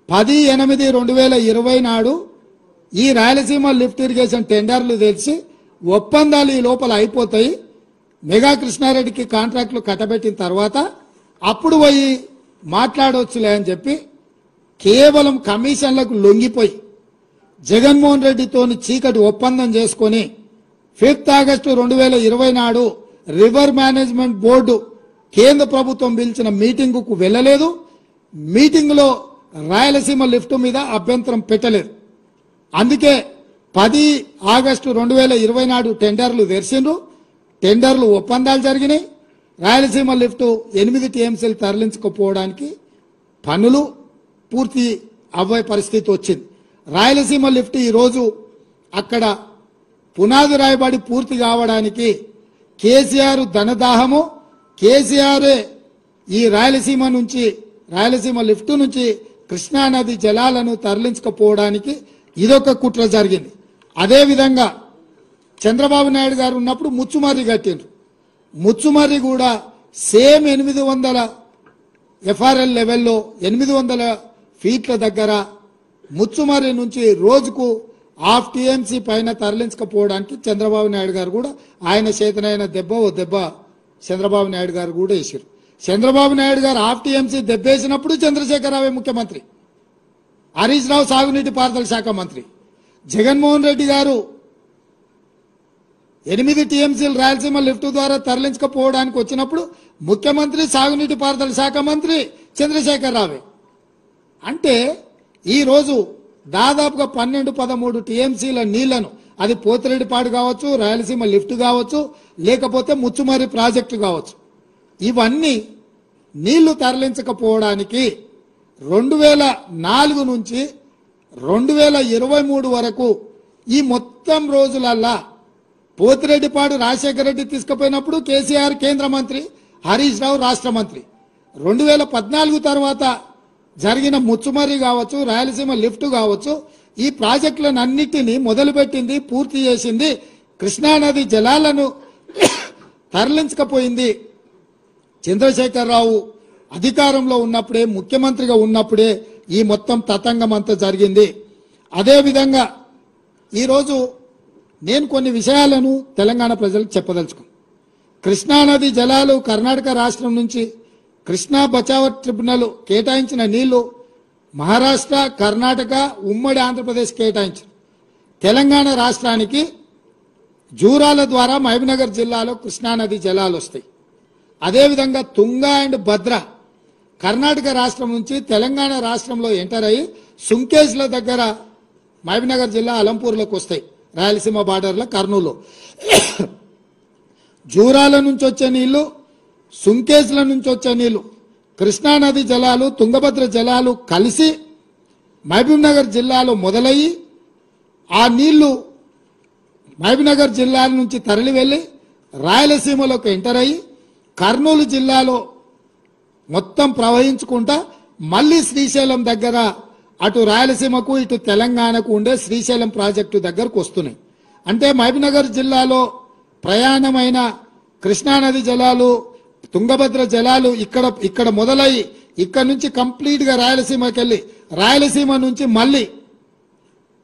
10/8/2020 నాడు ఈ రాయలసీమ లిఫ్ట్ ఇరిగేషన్ టెండర్లు తెలిసి ఒప్పందాలు ఈ లోపల అయిపోతాయి, మెగా కృష్ణారెడ్డికి కాంట్రాక్టులు కట్టబెట్టిన తర్వాత అప్పుడు పోయి మాట్లాడవచ్చులే అని చెప్పి కేవలం కమిషన్లకు లొంగిపోయి జగన్మోహన్ రెడ్డితోని చీకటి ఒప్పందం చేసుకొని 5 ఆగస్టు 2020 నాడు రివర్ మేనేజ్మెంట్ బోర్డు కేంద్ర ప్రభుత్వం పిలిచిన మీటింగుకు వెళ్ళలేదు. మీటింగులో రాయలసీమ లిఫ్ట్ మీద అభ్యంతరం పెట్టలేదు. అందుకే 10 ఆగస్టు 2020 నాడు టెండర్లు తెరిచిండ్రు. టెండర్లు ఒప్పందాలు జరిగినాయి. రాయలసీమ లిఫ్ట్ 8 TMCలు తరలించకపోవడానికి పనులు పూర్తి అవ్వే పరిస్థితి వచ్చింది. రాయలసీమ లిఫ్ట్ ఈరోజు అక్కడ పునాది రాయబడి పూర్తి కావడానికి కేసీఆర్ ధనదాహము, కేసీఆర్ ఈ రాయలసీమ లిఫ్ట్ నుంచి కృష్ణానది జలాలను తరలించకపోవడానికి ఇదొక కుట్ర జరిగింది. అదేవిధంగా చంద్రబాబు నాయుడు గారు ఉన్నప్పుడు ముచ్చుమర్రి కట్టిండ్రు. ముచ్చుమర్రి కూడా సేమ్ 800 ఎఫ్ఆర్ఎల్ లెవెల్లో 800 ఫీట్ల దగ్గర ముచ్చుమర్రి నుంచి రోజుకు హాఫ్ టీఎంసీ పైన తరలించకపోవడానికి చంద్రబాబు నాయుడు గారు కూడా ఆయన చేతనైన ఓ దెబ్బ చంద్రబాబు నాయుడు గారు కూడా వేసారు. చంద్రబాబు నాయుడు గారు హాఫ్ టీఎంసీ దెబ్బేసినప్పుడు చంద్రశేఖరరావు ముఖ్యమంత్రి, హరీష్ రావు సాగునీటి పారుదల శాఖ మంత్రి, జగన్మోహన్ రెడ్డి గారు 8 టీఎంసీలు రాయలసీమ లిఫ్ట్ ద్వారా తరలించకపోవడానికి వచ్చినప్పుడు ముఖ్యమంత్రి, సాగునీటి పారుదల శాఖ మంత్రి చంద్రశేఖరరావే. అంటే ఈరోజు దాదాపుగా 12-13 టీఎంసీల నీళ్లను, అది పోతిరెడ్డిపాడు కావచ్చు, రాయలసీమ లిఫ్ట్ కావచ్చు, లేకపోతే ముచ్చుమర్రి ప్రాజెక్టు కావచ్చు, ఇవన్నీ నీళ్లు తరలించకపోవడానికి 2004 నుంచి 2023 వరకు ఈ మొత్తం రోజులల్లా పోతిరెడ్డిపాడు రాజశేఖర రెడ్డి తీసుకుపోయినప్పుడు కేసీఆర్ కేంద్ర మంత్రి, హరీష్ రావు రాష్ట్ర మంత్రి. 2014 తర్వాత జరిగిన ముచ్చుమర్రి కావచ్చు, రాయలసీమ లిఫ్ట్ కావచ్చు, ఈ ప్రాజెక్టులను అన్నిటినీ మొదలుపెట్టింది, పూర్తి చేసింది, కృష్ణానది జలాలను తరలించకపోయింది చంద్రశేఖరరావు అధికారంలో ఉన్నప్పుడే, ముఖ్యమంత్రిగా ఉన్నప్పుడే ఈ మొత్తం తతంగం అంతా జరిగింది. అదేవిధంగా ఈరోజు నేను కొన్ని విషయాలను తెలంగాణ ప్రజలకు చెప్పదలుచుకున్నాను. కృష్ణానది జలాలు కర్ణాటక రాష్ట్రం నుంచి కృష్ణా బచావ్ ట్రిబ్యునల్ కేటాయించిన నీళ్లు మహారాష్ట్ర, కర్ణాటక, ఉమ్మడి ఆంధ్రప్రదేశ్ కేటాయించారు. తెలంగాణ రాష్ట్రానికి జూరాల ద్వారా మహబూబ్నగర్ జిల్లాలో కృష్ణానది జలాలు వస్తాయి. అదేవిధంగా తుంగా అండ్ భద్ర కర్ణాటక రాష్ట్రం నుంచి తెలంగాణ రాష్ట్రంలో ఎంటర్ అయ్యి సుంకేజ్ల దగ్గర మహబూబ్నగర్ జిల్లా అలంపూర్లోకి వస్తాయి, రాయలసీమ బార్డర్ల కర్నూలు. జూరాల నుంచి వచ్చే నీళ్లు, సుంకేజ్ల నుంచి వచ్చే నీళ్లు, కృష్ణానది జలాలు, తుంగభద్ర జలాలు కలిసి మహబూబ్నగర్ జిల్లాలో మొదలయ్యి ఆ నీళ్లు మహబూబ్నగర్ జిల్లా నుంచి తరలి వెళ్లి రాయలసీమలోకి ఎంటర్ అయ్యి కర్నూలు జిల్లాలో మొత్తం ప్రవహించుకుంటా మళ్లీ శ్రీశైలం దగ్గర అటు రాయలసీమకు ఇటు తెలంగాణకు ఉండే శ్రీశైలం ప్రాజెక్టు దగ్గరకు వస్తున్నాయి. అంటే మహబూబ్నగర్ జిల్లాలో ప్రయాణమైన కృష్ణానది జలాలు, తుంగభద్ర జలాలు ఇక్కడ మొదలయ్యి ఇక్కడ నుంచి కంప్లీట్ గా రాయలసీమకి వెళ్లి రాయలసీమ నుంచి మళ్లీ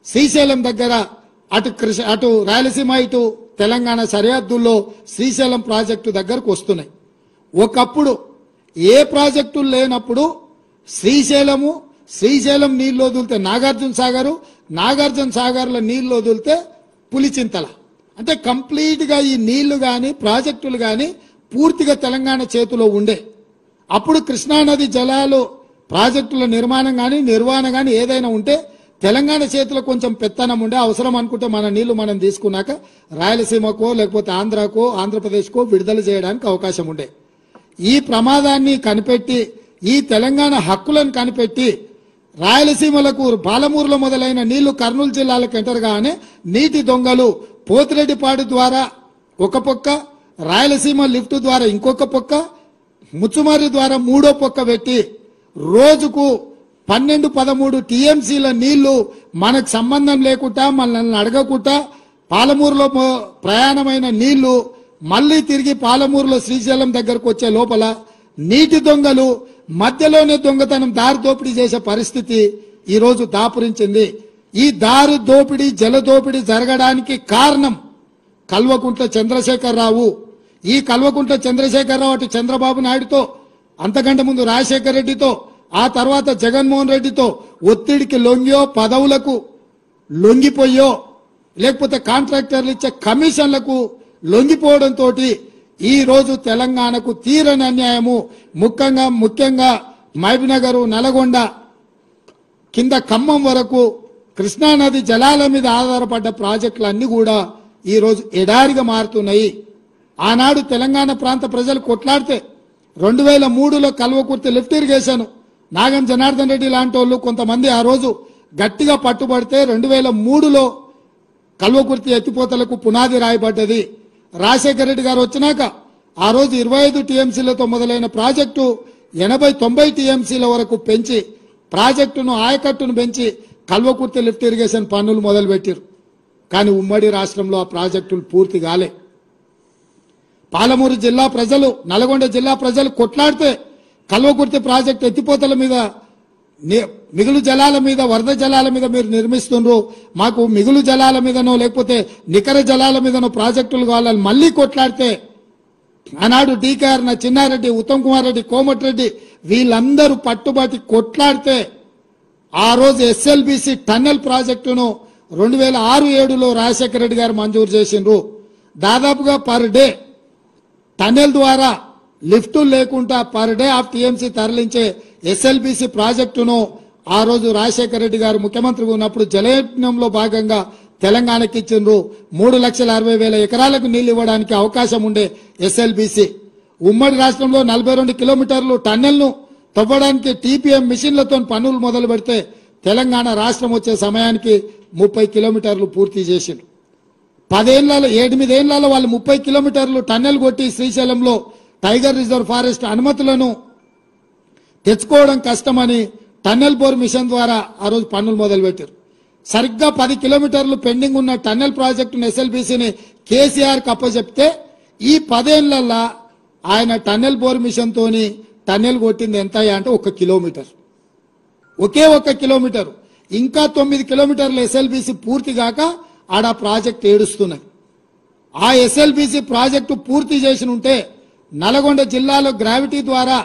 శ్రీశైలం దగ్గర అటు రాయలసీమ ఇటు తెలంగాణ సరిహద్దుల్లో శ్రీశైలం ప్రాజెక్టు దగ్గరకు వస్తున్నాయి. ఒకప్పుడు ఏ ప్రాజెక్టులు లేనప్పుడు శ్రీశైలం నీళ్లు వదిలితే నాగార్జున సాగర్ల నీళ్లు వదిలితే పులిచింతల. అంటే కంప్లీట్ గా ఈ నీళ్లు గాని ప్రాజెక్టులు గాని పూర్తిగా తెలంగాణ చేతిలో ఉండే. అప్పుడు కృష్ణానది జలాలు ప్రాజెక్టుల నిర్మాణం గాని నిర్వహణ గాని ఏదైనా ఉంటే తెలంగాణ చేతిలో కొంచెం పెత్తనం ఉండే. అవసరం అనుకుంటే మన నీళ్లు మనం తీసుకున్నాక రాయలసీమకో లేకపోతే ఆంధ్రాకో ఆంధ్రప్రదేశ్కో విడుదల చేయడానికి అవకాశం ఉండే. ఈ ప్రమాదాన్ని కనిపెట్టి, ఈ తెలంగాణ హక్కులను కనిపెట్టి రాయలసీమలకు పాలమూరులో మొదలైన నీళ్లు కర్నూలు జిల్లాలకు ఎంటర్ గానే నీటి దొంగలు పోతిరెడ్డిపాడు ద్వారా ఒక పక్క, రాయలసీమ లిఫ్ట్ ద్వారా ఇంకొక పక్క, ముచ్చుమర్రి ద్వారా మూడో పక్క పెట్టి రోజుకు 12-13 టీఎంసీల నీళ్లు మనకు సంబంధం లేకుండా, మనల్ని అడగకుండా పాలమూరులో ప్రయాణమైన నీళ్లు మళ్లీ తిరిగి పాలమూరులో శ్రీశైలం దగ్గరకు వచ్చే లోపల నీటి దొంగలు మధ్యలోనే దొంగతనం, దారి దోపిడీ చేసే పరిస్థితి ఈరోజు దాపురించింది. ఈ దారి దోపిడీ, జల దోపిడీ జరగడానికి కారణం కల్వకుంట్ల చంద్రశేఖరరావు. ఈ కల్వకుంట్ల చంద్రశేఖరరావు అటు చంద్రబాబు నాయుడుతో, అంతకంటే ముందు రాజశేఖర రెడ్డితో, ఆ తర్వాత జగన్మోహన్ రెడ్డితో ఒత్తిడికి లొంగియో, పదవులకు లొంగిపోయో, లేకపోతే కాంట్రాక్టర్లు ఇచ్చే కమిషన్లకు లొంగిపోవడంతో ఈ రోజు తెలంగాణకు తీరని అన్యాయము. ముఖ్యంగా మహబూబ్నగర్, నల్గొండ కింద ఖమ్మం వరకు కృష్ణానది జలాల మీద ఆధారపడ్డ ప్రాజెక్టులన్నీ కూడా ఈ రోజు ఎడారిగా మారుతున్నాయి. ఆనాడు తెలంగాణ ప్రాంత ప్రజలు కొట్లాడితే 2003లో కల్వకుర్తి లిఫ్ట్ ఇరిగేషన్ నాగం జనార్దన్ రెడ్డి లాంటి వాళ్ళు కొంతమంది ఆ రోజు గట్టిగా పట్టుబడితే 2003లో కల్వకుర్తి ఎత్తిపోతలకు పునాది రాయబడ్డది. రాజశేఖర రెడ్డి గారు వచ్చినాక ఆ రోజు 25 టీఎంసీలతో మొదలైన ప్రాజెక్టు 80-90 టీఎంసీల వరకు పెంచి ప్రాజెక్టును ఆయకట్టును పెంచి కల్వకుర్తి లిఫ్ట్ ఇరిగేషన్ పనులు మొదలుపెట్టారు. కానీ ఉమ్మడి రాష్ట్రంలో ఆ ప్రాజెక్టులు పూర్తి కాలే. పాలమూరు జిల్లా ప్రజలు, నల్గొండ జిల్లా ప్రజలు కొట్లాడితే కల్వకుర్తి ప్రాజెక్టు ఎత్తిపోతల మీద, మిగులు జలాల మీద, వరద జలాల మీద మీరు నిర్మిస్తున్నారు, మాకు మిగులు జలాల మీదనో లేకపోతే నికర జలాల మీదనో ప్రాజెక్టులు కావాలని మళ్లీ కొట్లాడితే ఆనాడు డీకేఆర్ చిన్నారెడ్డి, ఉత్తమ్ కుమార్ రెడ్డి, కోమటిరెడ్డి వీళ్ళందరూ పట్టుబట్టి కొట్లాడితే ఆ రోజు ఎస్ఎల్బిసి టన్నెల్ ప్రాజెక్టును 2006-07లో రాజశేఖర రెడ్డి గారు మంజూరు చేసిండ్రు. దాదాపుగా పర్ డే టన్నెల్ ద్వారా లిఫ్టులు లేకుండా పర్ డే ఆఫ్ టీఎంసీ తరలించే ఎస్ఎల్బిసి ప్రాజెక్టును ఆ రోజు రాజశేఖర రెడ్డి గారు ముఖ్యమంత్రిగా ఉన్నప్పుడు జలయజ్ఞంలో భాగంగా తెలంగాణకి ఇచ్చిండ్రు. 3,60,000 ఎకరాలకు నీళ్లు ఇవ్వడానికి అవకాశం ఉండే ఎస్ఎల్బిసి ఉమ్మడి రాష్ట్రంలో 42 కిలోమీటర్లు టన్నెల్ను తవ్వడానికి టీపీఎం మిషన్లతో పనులు మొదలు పెడితే తెలంగాణ రాష్ట్రం వచ్చే సమయానికి 30 కిలోమీటర్లు పూర్తి చేసిండ్రు. 8 ఏళ్లలో వాళ్ళు 30 కిలోమీటర్లు టన్నెల్ కొట్టి శ్రీశైలంలో టైగర్ రిజర్వ్ ఫారెస్ట్ అనుమతులను తెచ్చుకోవడం కష్టమని టన్నెల్ బోర్ మిషన్ ద్వారా ఆ రోజు పనులు మొదలుపెట్టారు. సరిగ్గా 10 కిలోమీటర్లు పెండింగ్ ఉన్న టన్నెల్ ప్రాజెక్టును ఎస్ఎల్బిసిని కేసీఆర్కి అప్పచెప్తే ఈ 10 ఏళ్లలో ఆయన టన్నెల్ బోర్ మిషన్ తోని టన్నెల్ కొట్టింది ఎంత అంటే 1 కిలోమీటర్, ఒకే 1 కిలోమీటర్. ఇంకా 9 కిలోమీటర్లు ఎస్ఎల్బిసి పూర్తి కాక ఆడ ప్రాజెక్ట్ ఏడుస్తున్నాయి. ఆ ఎస్ఎల్బిసి ప్రాజెక్టు పూర్తి చేసి ఉంటే నల్గొండ జిల్లాలో గ్రావిటీ ద్వారా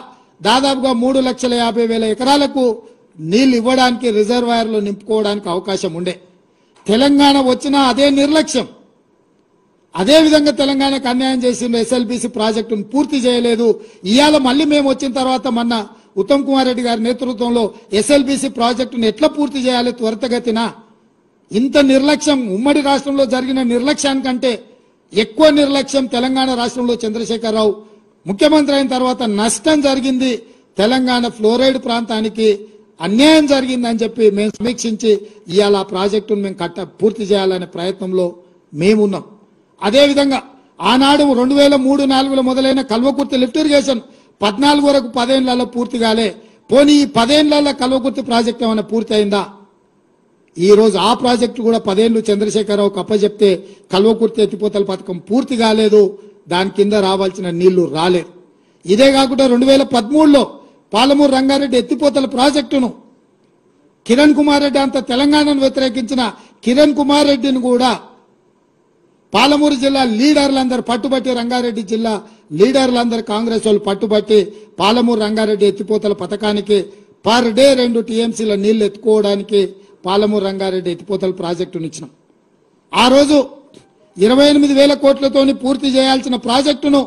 దాదాపుగా 3,50,000 ఎకరాలకు నీళ్లు ఇవ్వడానికి, రిజర్వాయర్లు నింపుకోవడానికి అవకాశం ఉండే. తెలంగాణ వచ్చినా అదే నిర్లక్ష్యం. అదే విధంగా తెలంగాణకు అన్యాయం చేసిన ఎస్ఎల్బిసి ప్రాజెక్టును పూర్తి చేయలేదు. ఇవాళ మళ్ళీ మేము వచ్చిన తర్వాత మొన్న ఉత్తమ్ కుమార్ రెడ్డి గారి నేతృత్వంలో ఎస్ఎల్బిసి ప్రాజెక్టును ఎట్లా పూర్తి చేయాలి త్వరితగతిన. ఇంత నిర్లక్ష్యం, ఉమ్మడి రాష్ట్రంలో జరిగిన నిర్లక్ష్యానికంటే ఎక్కువ నిర్లక్ష్యం తెలంగాణ రాష్ట్రంలో చంద్రశేఖరరావు ముఖ్యమంత్రి అయిన తర్వాత నష్టం జరిగింది. తెలంగాణ ఫ్లోరైడ్ ప్రాంతానికి అన్యాయం జరిగిందని చెప్పి మేము సమీక్షించి ఇవాళ ఆ ప్రాజెక్టును మేము పూర్తి చేయాలనే ప్రయత్నంలో మేమున్నాం. అదేవిధంగా ఆనాడు 2003-04లో మొదలైన కల్వకుర్తి లిఫ్ట్ ఇరిగేషన్ 14 వరకు 10 ఏళ్లలో పూర్తి కాలే. పోనీ ఈ 10 ఏళ్లలో కల్వకుర్తి ప్రాజెక్టు ఏమైనా పూర్తి అయిందా? ఈ రోజు ఆ ప్రాజెక్టు కూడా 10 ఏళ్లు చంద్రశేఖరరావుకు అప్పచెప్తే కల్వకుర్తి ఎత్తిపోతల పథకం పూర్తి కాలేదు. దాని కింద రావాల్సిన నీళ్లు రాలేదు. ఇదే కాకుండా 2013లో పాలమూరు రంగారెడ్డి ఎత్తిపోతల ప్రాజెక్టును కిరణ్ కుమార్ రెడ్డి అంత తెలంగాణను వ్యతిరేకించిన కిరణ్ కుమార్ రెడ్డిని కూడా పాలమూరు జిల్లా లీడర్లందరూ పట్టుబట్టి, రంగారెడ్డి జిల్లా లీడర్లందరూ కాంగ్రెస్ వాళ్ళు పట్టుబట్టి పాలమూరు రంగారెడ్డి ఎత్తిపోతల పథకానికి పర్ డే 2 టీఎంసీల నీళ్లు ఎత్తుకోవడానికి పాలమూరు రంగారెడ్డి ఎత్తిపోతల ప్రాజెక్టును ఇచ్చినాం. ఆ రోజు 28,000 కోట్లతోని పూర్తి చేయాల్సిన ప్రాజెక్టును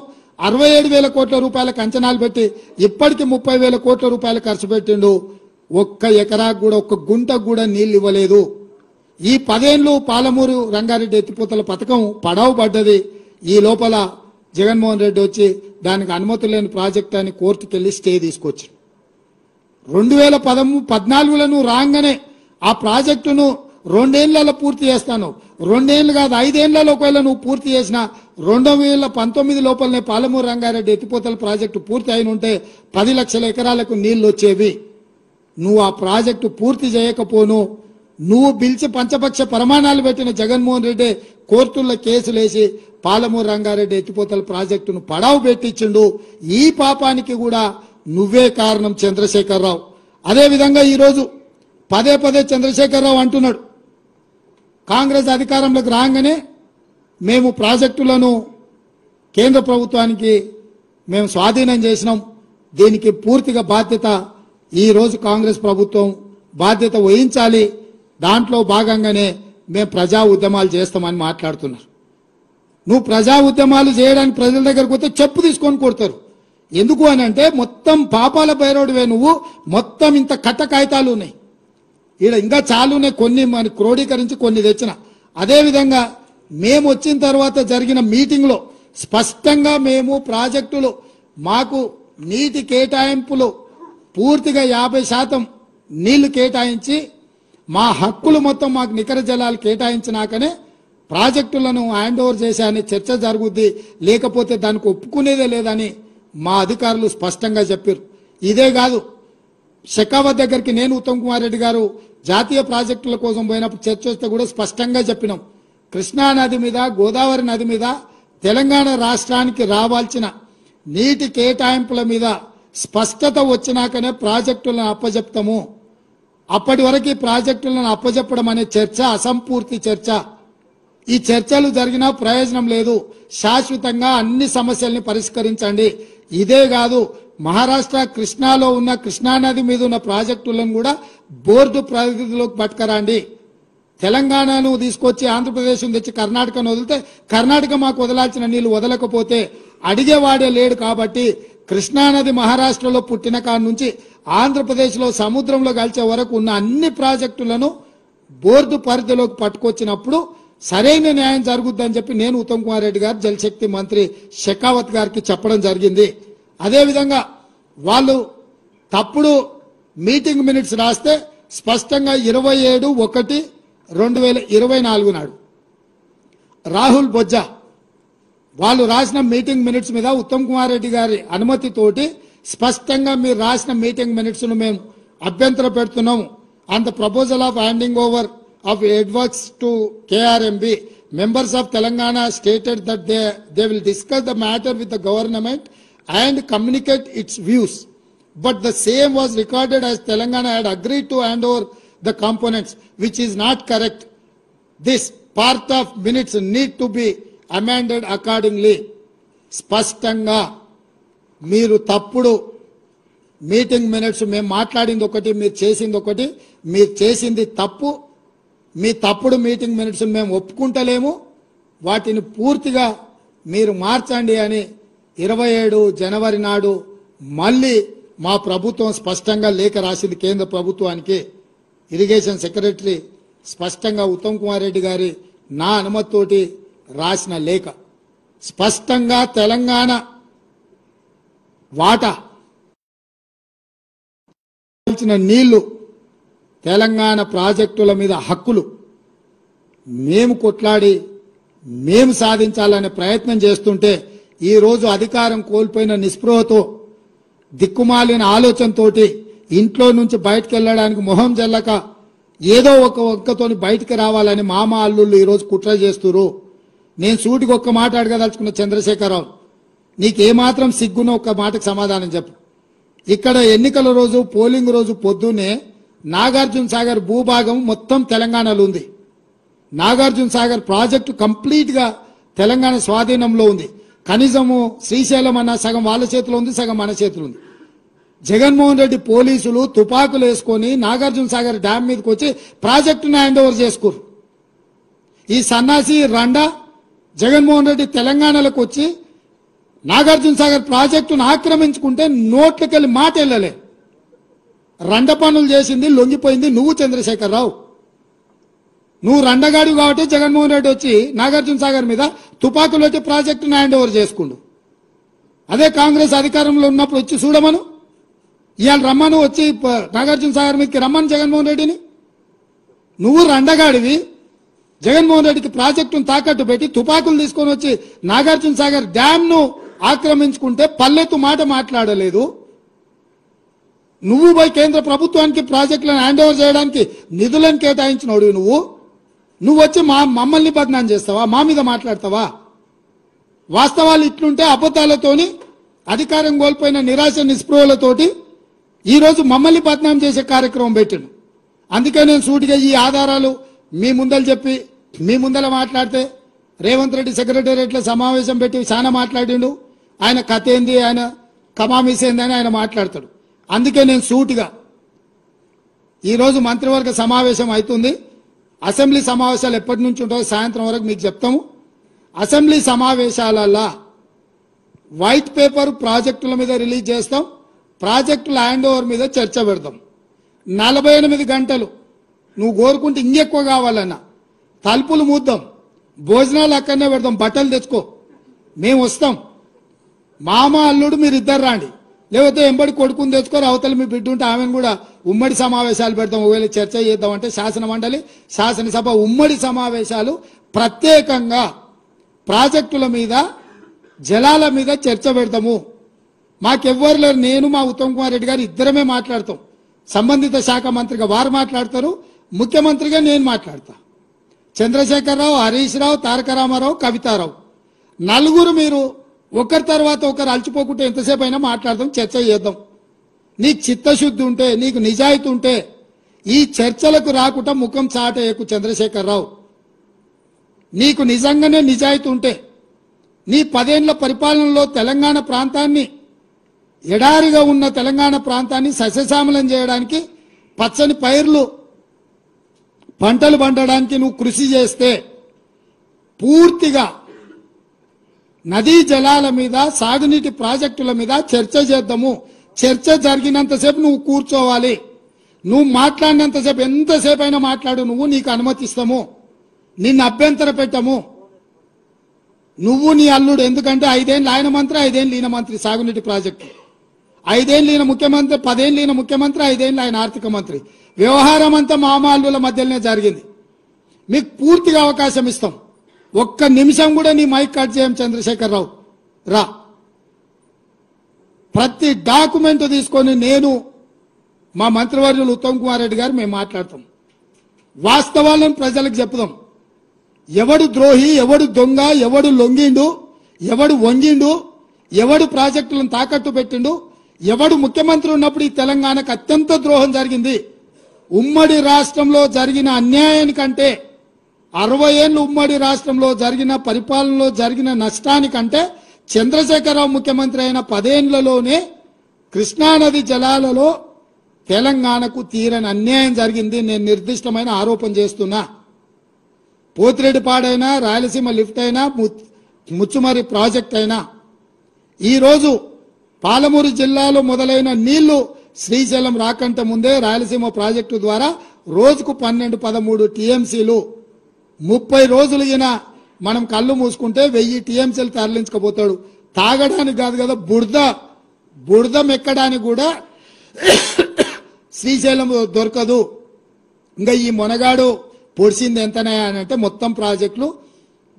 67,000 కోట్ల రూపాయలకు అంచనాలు పెట్టి ఇప్పటికి 30,000 కోట్ల రూపాయలు ఖర్చు పెట్టిండు. 1 ఎకరాకు కూడా, 1 గుంటకు కూడా నీళ్లు ఇవ్వలేదు. ఈ 10 ఏళ్లు పాలమూరు రంగారెడ్డి ఎత్తిపోతల పథకం పడవ పడ్డది. ఈ లోపల జగన్మోహన్ రెడ్డి వచ్చి దానికి అనుమతి లేని ప్రాజెక్ట్ అని కోర్టుకు వెళ్లి స్టే తీసుకొచ్చాడు. 2014లో రాగానే ఆ ప్రాజెక్టును 2 ఏళ్లలో పూర్తి చేస్తాను, 2 ఏళ్లు కాదు 5 ఏళ్లలో ఒకవేళ నువ్వు పూర్తి చేసిన 2019 లోపలనే పాలమూరు రంగారెడ్డి ఎత్తిపోతల ప్రాజెక్టు పూర్తి అయిన ఉంటే 10 లక్షల ఎకరాలకు నీళ్లు వచ్చేవి. నువ్వు ఆ ప్రాజెక్టు పూర్తి చేయకపోను, నువ్వు పిలిచి పంచపక్ష ప్రమాణాలు పెట్టిన జగన్మోహన్ రెడ్డి కోర్టుల్లో కేసులేసి పాలమూరు రంగారెడ్డి ఎత్తిపోతల ప్రాజెక్టును పడావు పెట్టించిండు. ఈ పాపానికి కూడా నువ్వే కారణం చంద్రశేఖరరావు. అదేవిధంగా ఈరోజు పదే చంద్రశేఖరరావు అంటున్నాడు, కాంగ్రెస్ అధికారంలోకి రాగానే మేము ప్రాజెక్టులను కేంద్ర ప్రభుత్వానికి మేము స్వాధీనం చేసినాం, దీనికి పూర్తిగా బాధ్యత ఈ రోజు కాంగ్రెస్ ప్రభుత్వం బాధ్యత వహించాలి, దాంట్లో భాగంగానే మేము ప్రజా ఉద్యమాలు చేస్తామని మాట్లాడుతున్నారు. నువ్వు ప్రజా ఉద్యమాలు చేయడానికి ప్రజల దగ్గరకు పోతే చెప్పు తీసుకొని కొడతారు. ఎందుకు అని అంటే మొత్తం పాపాల బైరోడివే నువ్వు, మొత్తం ఇంత కట్ట కాగితాలు ఉన్నాయి ఈడ, ఇంకా చాలునే, కొన్ని మన క్రోడీకరించి కొన్ని తెచ్చిన. అదేవిధంగా మేము వచ్చిన తర్వాత జరిగిన మీటింగ్లో స్పష్టంగా మేము ప్రాజెక్టులు మాకు నీటి కేటాయింపులు పూర్తిగా 50% నీళ్లు కేటాయించి మా హక్కులు మొత్తం మాకు నికర జలాలు కేటాయించినాకనే ప్రాజెక్టులను హ్యాండ్ ఓవర్ చేశాయని చర్చ జరుగుద్ది, లేకపోతే దానికి ఒప్పుకునేదే లేదని మా అధికారులు స్పష్టంగా చెప్పారు. ఇదే కాదు, షెకావత్ దగ్గరికి నేను ఉత్తమ్ కుమార్ రెడ్డి గారు జాతీయ ప్రాజెక్టుల కోసం పోయినప్పుడు చర్చ వస్తే కూడా స్పష్టంగా చెప్పినాం, కృష్ణా నది మీద గోదావరి నది మీద తెలంగాణ రాష్ట్రానికి రావాల్సిన నీటి కేటాయింపుల మీద స్పష్టత వచ్చినాకనే ప్రాజెక్టులను అప్పజెప్తాము. అప్పటి వరకు ప్రాజెక్టులను అప్పజెప్పడం అనే చర్చ అసంపూర్తి చర్చ. ఈ చర్చలు జరిగినా ప్రయోజనం లేదు. శాశ్వతంగా అన్ని సమస్యల్ని పరిష్కరించండి. ఇదే కాదు, మహారాష్ట్ర కృష్ణాలో ఉన్న కృష్ణానది మీద ఉన్న ప్రాజెక్టులను కూడా బోర్డు పరిధిలోకి పట్టుకరండి. తెలంగాణను తీసుకొచ్చి ఆంధ్రప్రదేశ్ తెచ్చి కర్ణాటకను వదిలితే కర్ణాటక మాకు వదలాల్సిన నీళ్లు వదలకపోతే అడిగేవాడే లేడు. కాబట్టి కృష్ణానది మహారాష్ట్రలో పుట్టిన కాడి నుంచి ఆంధ్రప్రదేశ్లో సముద్రంలో కలిసే వరకు ఉన్న అన్ని ప్రాజెక్టులను బోర్డు పరిధిలోకి పట్టుకొచ్చినప్పుడు సరైన న్యాయం జరుగుద్దని చెప్పి నేను ఉత్తమ్ కుమార్ రెడ్డి గారు జలశక్తి మంత్రి షెకావత్ గారికి చెప్పడం జరిగింది. అదేవిధంగా వాళ్ళు తప్పుడు మీటింగ్ మినిట్స్ రాస్తే స్పష్టంగా 27/1/2024 నాడు రాహుల్ బొజ్జా వాళ్ళు రాసిన మీటింగ్ మినిట్స్ మీద ఉత్తమ్ కుమార్ రెడ్డి గారి అనుమతితోటి స్పష్టంగా మీరు రాసిన మీటింగ్ మినిట్స్ ను మేము అభ్యంతర పెడుతున్నాము. On the proposal of handing over of headworks to KRMB, members of Telangana stated that they will discuss the matter with the government and communicate its views. But the same was recorded as Telangana had agreed to hand over the components, which is not correct. This part of minutes need to be amended accordingly. స్పష్టంగా మీరు తప్పుడు meeting minutes, మేము మాట్లాడింది ఒకటి మీరు చేసింది ఒకటి, మీరు చేసింది తప్పు, మీ తప్పుడు మీటింగ్ మినిట్స్ మేము ఒప్పుకుంటలేము, వాటిని పూర్తిగా మీరు మార్చండి అని 27 జనవరి నాడు మళ్ళీ మా ప్రభుత్వం స్పష్టంగా లేఖ రాసింది కేంద్ర ప్రభుత్వానికి. ఇరిగేషన్ సెక్రటరీ స్పష్టంగా ఉత్తమ్ కుమార్ రెడ్డి గారి నా అనుమతితోటి రాసిన లేఖ స్పష్టంగా తెలంగాణ వాటా నీళ్లు తెలంగాణ ప్రాజెక్టుల మీద హక్కులు మేము కొట్లాడి మేము సాధించాలనే ప్రయత్నం చేస్తుంటే ఈ రోజు అధికారం కోల్పోయిన నిస్పృహతో దిక్కుమాలిన ఆలోచనతోటి ఇంట్లో నుంచి బయటకు వెళ్ళడానికి మొహం జల్లక ఏదో ఒక ఒక్కతోని బయటకు రావాలని మామ అల్లుళ్ళు ఈరోజు కుట్ర చేస్తున్నారు. నేను సూటికి ఒక్క మాట అడగదలుచుకున్న చంద్రశేఖరరావు, నీకేమాత్రం సిగ్గునో ఒక్క మాటకు సమాధానం చెప్పు. ఇక్కడ ఎన్నికల రోజు పోలింగ్ రోజు పొద్దున్నే నాగార్జున సాగర్ భూభాగం మొత్తం తెలంగాణలో ఉంది. నాగార్జున సాగర్ ప్రాజెక్టు కంప్లీట్ గా తెలంగాణ స్వాధీనంలో ఉంది. కనీసము శ్రీశైలం అన్న సగం వాళ్ళ చేతిలో ఉంది, సగం మన చేతిలో ఉంది. జగన్మోహన్ రెడ్డి పోలీసులు తుపాకులు వేసుకొని నాగార్జున సాగర్ డ్యామ్ మీదకి వచ్చి ప్రాజెక్టును హ్యాండ్ ఓవర్ చేసుకోరు. ఈ సన్నాసి రండా జగన్మోహన్ రెడ్డి తెలంగాణలోకి వచ్చి నాగార్జున సాగర్ ప్రాజెక్టును ఆక్రమించుకుంటే నోట్లకెళ్ళి మాట వెళ్ళలే. రండ పనులు చేసింది లొంగిపోయింది నువ్వు చంద్రశేఖరరావు. నువ్వు రండగాడు కాబట్టి జగన్మోహన్ రెడ్డి వచ్చి నాగార్జున సాగర్ మీద తుపాకులు వచ్చి ప్రాజెక్టును హ్యాండ్ ఓవర్ చేసుకుండు. అదే కాంగ్రెస్ అధికారంలో ఉన్నప్పుడు వచ్చి చూడమను, ఇవాళ రమ్మను, వచ్చి నాగార్జున సాగర్ మీదకి రమ్మను జగన్మోహన్ రెడ్డిని. నువ్వు రండగాడివి, జగన్మోహన్ రెడ్డికి ప్రాజెక్టును తాకట్టు పెట్టి తుపాకులు తీసుకొని వచ్చి నాగార్జున సాగర్ డ్యామ్ ను ఆక్రమించుకుంటే పల్లెత్తు మాట మాట్లాడలేదు. నువ్వు పోయి కేంద్ర ప్రభుత్వానికి ప్రాజెక్టులను హ్యాండ్ ఓవర్ చేయడానికి నిధులను కేటాయించినోడు నువ్వు వచ్చి మమ్మల్ని బదనాం చేస్తావా, మా మీద మాట్లాడతావా? వాస్తవాలు ఇట్లుంటే అబద్ధాలతోని అధికారం కోల్పోయిన నిరాశ నిస్పృహలతోటి ఈరోజు మమ్మల్ని బదనాం చేసే కార్యక్రమం పెట్టాను. అందుకే నేను సూటిగా ఈ ఆధారాలు మీ ముందలు చెప్పి మీ ముందల మాట్లాడితే రేవంత్ రెడ్డి సెక్రటేరియట్లో సమావేశం పెట్టి చాలా మాట్లాడిండు. ఆయన కథ ఏంది, ఆయన కమామీస్ ఏందని ఆయన మాట్లాడతాడు. అందుకే నేను సూటిగా ఈరోజు మంత్రివర్గ సమావేశం అవుతుంది. అసెంబ్లీ సమావేశాలు ఎప్పటి నుంచి ఉంటాయో సాయంత్రం వరకు మీకు చెప్తాము. అసెంబ్లీ సమావేశాలలో వైట్ పేపర్ ప్రాజెక్టుల మీద రిలీజ్ చేస్తాం, ప్రాజెక్టుల హ్యాండ్ ఓవర్ మీద చర్చ పెడతాం. 48 గంటలు నువ్వు కోరుకుంటే ఇంకెక్కువ కావాలన్నా తలుపులు మూద్దాం, భోజనాలు అక్కడనే పెడతాం, బట్టలు తెచ్చుకో, మేము వస్తాం. మామ అల్లుడు మీరు ఇద్దరు రాండి, లేకపోతే ఎంబడి కొడుకుని తెచ్చుకోరు, అవతల మీ బిడ్డ ఉంటే ఆమెను కూడా ఉమ్మడి సమావేశాలు పెడతాం. ఒకవేళ చర్చ చేద్దామంటే శాసన మండలి శాసనసభ ఉమ్మడి సమావేశాలు ప్రత్యేకంగా ప్రాజెక్టుల మీద జలాల మీద చర్చ పెడతాము. మాకెవ్వరు లేరు, నేను మా ఉత్తమ్ కుమార్ రెడ్డి గారు ఇద్దరమే మాట్లాడతాం. సంబంధిత శాఖ మంత్రిగా వారు మాట్లాడతారు, ముఖ్యమంత్రిగా నేను మాట్లాడతా. చంద్రశేఖరరావు, హరీష్ రావు, తారక రామారావు, కవితారావు నలుగురు మీరు ఒకరి తర్వాత ఒకరు అలచిపోకుంటే ఎంతసేపు అయినా మాట్లాడదాం, చర్చ చేద్దాం. నీకు చిత్తశుద్ధి ఉంటే, నీకు నిజాయితీ ఉంటే ఈ చర్చలకు రాకుండా ముఖం చాటేయకు చంద్రశేఖరరావు. నీకు నిజంగానే నిజాయితీ ఉంటే నీ 10 ఏళ్ల పరిపాలనలో తెలంగాణ ప్రాంతాన్ని, ఎడారిగా ఉన్న తెలంగాణ ప్రాంతాన్ని సస్యశ్యామలం చేయడానికి, పచ్చని పైర్లు పంటలు పండడానికి నువ్వు కృషి చేస్తే పూర్తిగా నదీ జలాల మీద, సాగునీటి ప్రాజెక్టుల మీద చర్చ చేద్దాము. చర్చ జరిగినంతసేపు నువ్వు కూర్చోవాలి. నువ్వు మాట్లాడినంతసేపు ఎంతసేపు అయినా మాట్లాడు, నువ్వు, నీకు అనుమతిస్తాము, నిన్ను అభ్యంతర పెట్టము. నువ్వు నీ అల్లుడు, ఎందుకంటే 5 ఏళ్ళు ఆయన మంత్రి, 5 ఏళ్ళు ఈయన మంత్రి సాగునీటి ప్రాజెక్టు, 5 ఏళ్ళు ఈయన ముఖ్యమంత్రి, 10 ఏళ్ళు ఈయన ముఖ్యమంత్రి, 5 ఏళ్ళు ఆయన ఆర్థిక మంత్రి. వ్యవహారం అంతా మామాళ్ళుల మధ్యలోనే జరిగింది. మీకు పూర్తిగా అవకాశం ఇస్తాం. ఒక్క నిమిషం కూడా నీ మైక్ కట్ చేయం చంద్రశేఖరరావు, రా. ప్రతి డాక్యుమెంట్ తీసుకొని నేను, మా మంత్రివర్యులు ఉత్తమ్ కుమార్ రెడ్డి గారు మేము మాట్లాడతాం. వాస్తవాలను ప్రజలకు చెప్దాం. ఎవడు ద్రోహి, ఎవడు దొంగ, ఎవడు లొంగిండు, ఎవడు వంగిండు, ఎవడు ప్రాజెక్టులను తాకట్టు పెట్టిండు, ఎవడు ముఖ్యమంత్రి ఉన్నప్పుడు ఈ తెలంగాణకు అత్యంత ద్రోహం జరిగింది. ఉమ్మడి రాష్ట్రంలో జరిగిన అన్యాయానికంటే, 60 ఏళ్ళు ఉమ్మడి రాష్ట్రంలో జరిగిన పరిపాలనలో జరిగిన నష్టానికంటే చంద్రశేఖరరావు ముఖ్యమంత్రి అయిన 10 ఏళ్లలోనే కృష్ణానది జలాలలో తెలంగాణకు తీరని అన్యాయం జరిగింది. నేను నిర్దిష్టమైన ఆరోపణ చేస్తున్నా. పోతిరెడ్డిపాడైనా, రాయలసీమ లిఫ్ట్ అయినా, ముచ్చుమరి ప్రాజెక్ట్ అయినా, ఈరోజు పాలమూరు జిల్లాలో మొదలైన నీళ్లు శ్రీశైలం రాకంటే ముందే రాయలసీమ ప్రాజెక్టు ద్వారా రోజుకు 12-13 టీఎంసీలు, 30 రోజులుగిన మనం కళ్ళు మూసుకుంటే 1000 టీఎంసీలు తరలించకపోతాడు. తాగడానికి కాదు కదా, బురద మెక్కడానికి కూడా శ్రీశైలం దొరకదు. ఇంకా ఈ మొనగాడు పొడిచింది ఎంతనే అని అంటే మొత్తం ప్రాజెక్టులు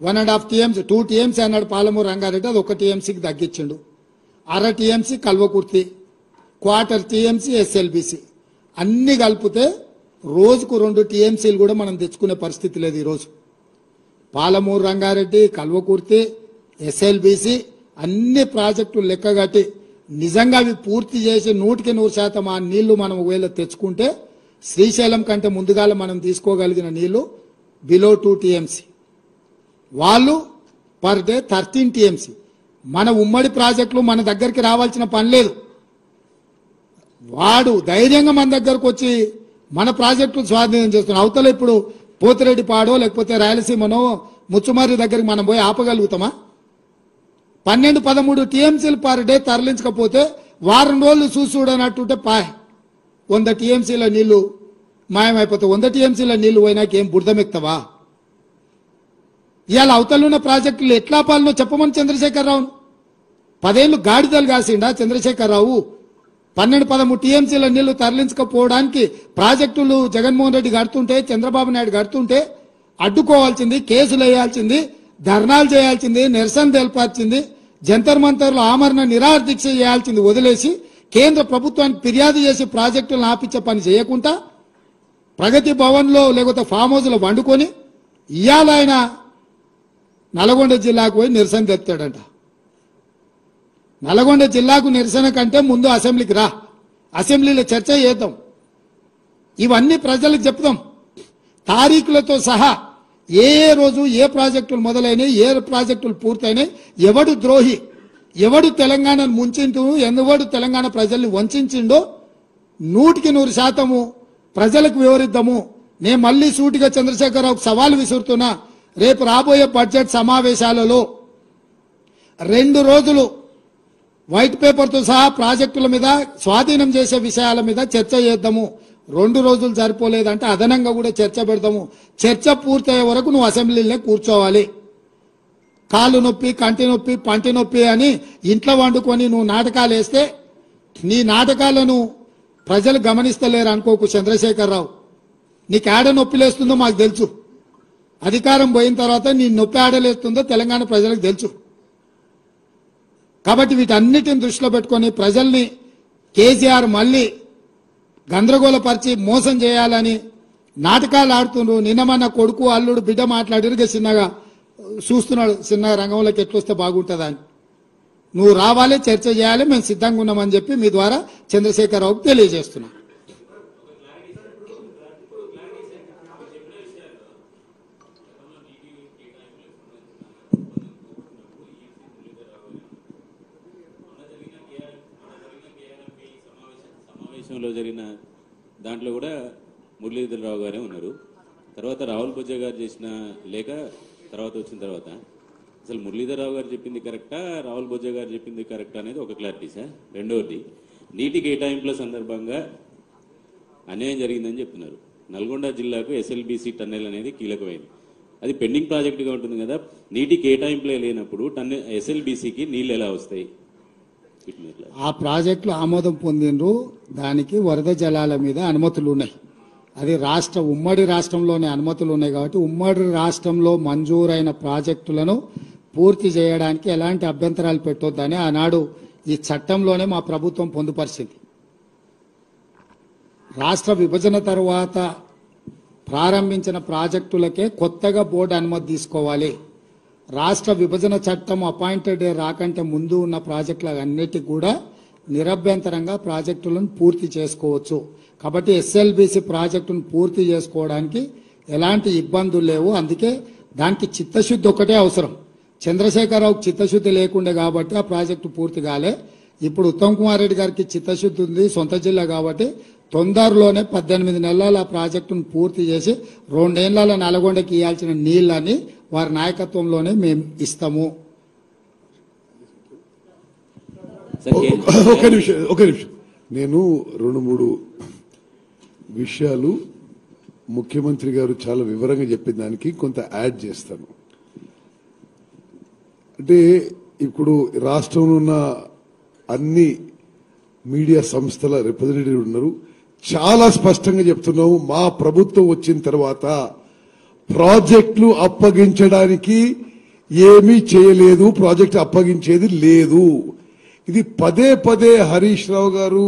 1.5 టీఎంసీ, 2 టీఎంసీ అన్నాడు పాలమూరు రంగారెడ్డి, అది 1 టీఎంసీకి తగ్గించిండు. 1/2 టీఎంసీ కల్వకుర్తి, 1/4 టీఎంసీ ఎస్ఎల్బిసి, అన్ని కలిపితే రోజుకు 2 టీఎంసీలు కూడా మనం తెచ్చుకునే పరిస్థితి లేదు. ఈరోజు పాలమూరు రంగారెడ్డి, కల్వకుర్తి, ఎస్ఎల్బిసి అన్ని ప్రాజెక్టులు లెక్కగట్టి నిజంగా అవి పూర్తి చేసి 100% ఆ నీళ్లు మనం ఒకవేళ తెచ్చుకుంటే శ్రీశైలం కంటే ముందుగాల మనం తీసుకోగలిగిన నీళ్లు బిలో 2 టీఎంసీ, వాళ్ళు పర్ డే 13 టీఎంసీ. మన ఉమ్మడి ప్రాజెక్టులు మన దగ్గరికి రావాల్సిన పని లేదు. వాడు ధైర్యంగా మన దగ్గరకు వచ్చి మన ప్రాజెక్టులు స్వాధీనం చేస్తున్నాడు. అవతల ఇప్పుడు పోతిరెడ్డిపాడో లేకపోతే రాయలసీమనో ముచ్చుమర్రి దగ్గరికి మనం పోయి ఆపగలుగుతామా? 12-13 టీఎంసీలు పర్ డే తరలించకపోతే వారం రోజులు చూడనట్టుంటే 100 టీఎంసీల నీళ్లు మాయమైపోతాయి. 100 టీఎంసీల నీళ్లు పోయినాక ఏం బురదమెక్తావా? ఇవాళ అవతలున్న ప్రాజెక్టులు ఎట్లా పాలనో చెప్పమని చంద్రశేఖరరావు. 10 ఏళ్ళు గాడిదలు కాసిండా చంద్రశేఖరరావు? 12-13 టీఎంసీల నీళ్లు తరలించకపోవడానికి ప్రాజెక్టులు జగన్మోహన్ రెడ్డి కడుతుంటే, చంద్రబాబు నాయుడు కడుతుంటే అడ్డుకోవాల్సింది, కేసులు వేయాల్సింది, ధర్నాలు చేయాల్సింది, నిరసన తెలపాల్సింది, జంతర్ మంతర్లు ఆమరణ నిరాహార దీక్ష చేయాల్సింది వదిలేసి కేంద్ర ప్రభుత్వానికి ఫిర్యాదు చేసి ప్రాజెక్టులను ఆపించే పని చేయకుండా ప్రగతి భవన్లో లేకపోతే ఫామ్ హౌస్లో వండుకొని ఇవాళ ఆయన నల్గొండ జిల్లాకు పోయి నిరసన తెస్తాడంట. నల్గొండ జిల్లాకు నిరసన కంటే ముందు అసెంబ్లీకి రా, అసెంబ్లీలో చర్చ చేద్దాం, ఇవన్నీ ప్రజలకు చెప్దాం తారీఖులతో సహా. ఏ రోజు ఏ ప్రాజెక్టులు మొదలైనవి, ఏ ప్రాజెక్టులు పూర్తయినాయి, ఎవడు ద్రోహి, ఎవడు తెలంగాణను ముంచిండు, ఎవడు తెలంగాణ ప్రజల్ని వంచిండో 100% ప్రజలకు వివరిద్దాము. నేను మళ్ళీ సూటిగా చంద్రశేఖరరావుకు సవాల్ విసురుతున్నా. రేపు రాబోయే బడ్జెట్ సమావేశాలలో 2 రోజులు వైట్ పేపర్తో సహా ప్రాజెక్టుల మీద, స్వాధీనం చేసే విషయాల మీద చర్చ చేద్దాము. 2 రోజులు సరిపోలేదంటే అదనంగా కూడా చర్చ పెడతాము. చర్చ పూర్తయ్యే వరకు నువ్వు అసెంబ్లీలో కూర్చోవాలి. కాలు నొప్పి, కంటి నొప్పి, పంటి నొప్పి అని ఇంట్లో వండుకొని నువ్వు నాటకాలు వేస్తే నీ నాటకాలను ప్రజలు గమనిస్తలేరు అనుకోకు చంద్రశేఖరరావు. నీకు ఆడ నొప్పి లేస్తుందో మాకు తెలుసు. అధికారం పోయిన తర్వాత నీ నొప్పి ఆడలేస్తుందో తెలంగాణ ప్రజలకు తెలుసు. కాబట్టి వీటన్నిటిని దృష్టిలో పెట్టుకొని ప్రజల్ని కేసీఆర్ మళ్ళీ గందరగోళపరిచి మోసం చేయాలని నాటకాలు ఆడుతుండ్రు. నిన్న మన కొడుకు అల్లుడు బిడ్డ మాట్లాడిరుగా చిన్నగా చూస్తున్నాడు, చిన్నగా రంగంలోకి ఎట్లొస్తే బాగుంటుందా అని. నువ్వు రావాలి, చర్చ చేయాలి, మేము సిద్ధంగా ఉన్నామని చెప్పి మీ ద్వారా చంద్రశేఖరరావుకు తెలియజేస్తున్నాం. సమావేశంలో జరిగిన దాంట్లో కూడా మురళీధరరావు గారే ఉన్నారు. తర్వాత రాహుల్ బొజ్జా గారు చేసిన లేఖ తర్వాత వచ్చిన తర్వాత అసలు మురళీధరరావు గారు చెప్పింది కరెక్టా, రాహుల్ బొజ్జా గారు చెప్పింది కరెక్టా అనేది ఒక క్లారిటీ సార్. రెండవది, నీటి కేటాయింపుల సందర్భంగా అన్యాయం జరిగిందని చెప్తున్నారు. నల్గొండ జిల్లాకు ఎస్ఎల్బీసీ టన్నెల్ అనేది కీలకమైంది. అది పెండింగ్ ప్రాజెక్టుగా ఉంటుంది కదా. నీటి కేటాయింపులే లేనప్పుడు ఎస్ఎల్బీసీకి నీళ్ళు ఎలా వస్తాయి? ఆ ప్రాజెక్టులు ఆమోదం పొందిండ్రు, దానికి వరద జలాల మీద అనుమతులు ఉన్నాయి. అది ఉమ్మడి రాష్ట్రంలోనే అనుమతులు ఉన్నాయి కాబట్టి ఉమ్మడి రాష్ట్రంలో మంజూరైన ప్రాజెక్టులను పూర్తి చేయడానికి ఎలాంటి అభ్యంతరాలు పెట్టొద్దని ఆనాడు ఈ చట్టంలోనే మా ప్రభుత్వం పొందుపరిచింది. రాష్ట్ర విభజన తర్వాత ప్రారంభించిన ప్రాజెక్టులకే కొత్తగా బోర్డు అనుమతి తీసుకోవాలి. రాష్ట్ర విభజన చట్టం అపాయింటెడ్ డే రాకంటే ముందు ఉన్న ప్రాజెక్టులన్నిటికీ కూడా నిరభ్యంతరంగా ప్రాజెక్టులను పూర్తి చేసుకోవచ్చు. కాబట్టి ఎస్ఎల్బీసీ ప్రాజెక్టును పూర్తి చేసుకోవడానికి ఎలాంటి ఇబ్బందులు లేవు. అందుకే దానికి చిత్తశుద్ధి ఒకటే అవసరం. చంద్రశేఖరరావుకి చిత్తశుద్ధి లేకుండే కాబట్టి ఆ ప్రాజెక్టు పూర్తి కాలే. ఇప్పుడు ఉత్తమ్ కుమార్ రెడ్డి గారికి చిత్తశుద్ధి ఉంది, సొంత జిల్లా కాబట్టి తొందరలోనే 18 నెలల ఆ ప్రాజెక్టును పూర్తి చేసి 2 ఏళ్ల నల్గొండకి ఇవ్వాల్సిన నీళ్లని వారి నాయకత్వంలోనే మేము ఇస్తాము. ఒక నిమిషం నేను 2-3 విషయాలు ముఖ్యమంత్రి గారు చాలా వివరంగా చెప్పిన దానికి కొంత యాడ్ చేస్తాను. అంటే ఇప్పుడు రాష్ట్రంలో ఉన్న అన్ని మీడియా సంస్థల రిప్రజెంటేటివ్ ఉన్నారు. చాలా స్పష్టంగా చెప్తున్నాము, మా ప్రభుత్వం వచ్చిన తర్వాత ప్రాజెక్టులు అప్పగించడానికి ఏమీ చేయలేదు, ప్రాజెక్టు అప్పగించేది లేదు. ఇది పదే పదే హరీష్ రావు గారు,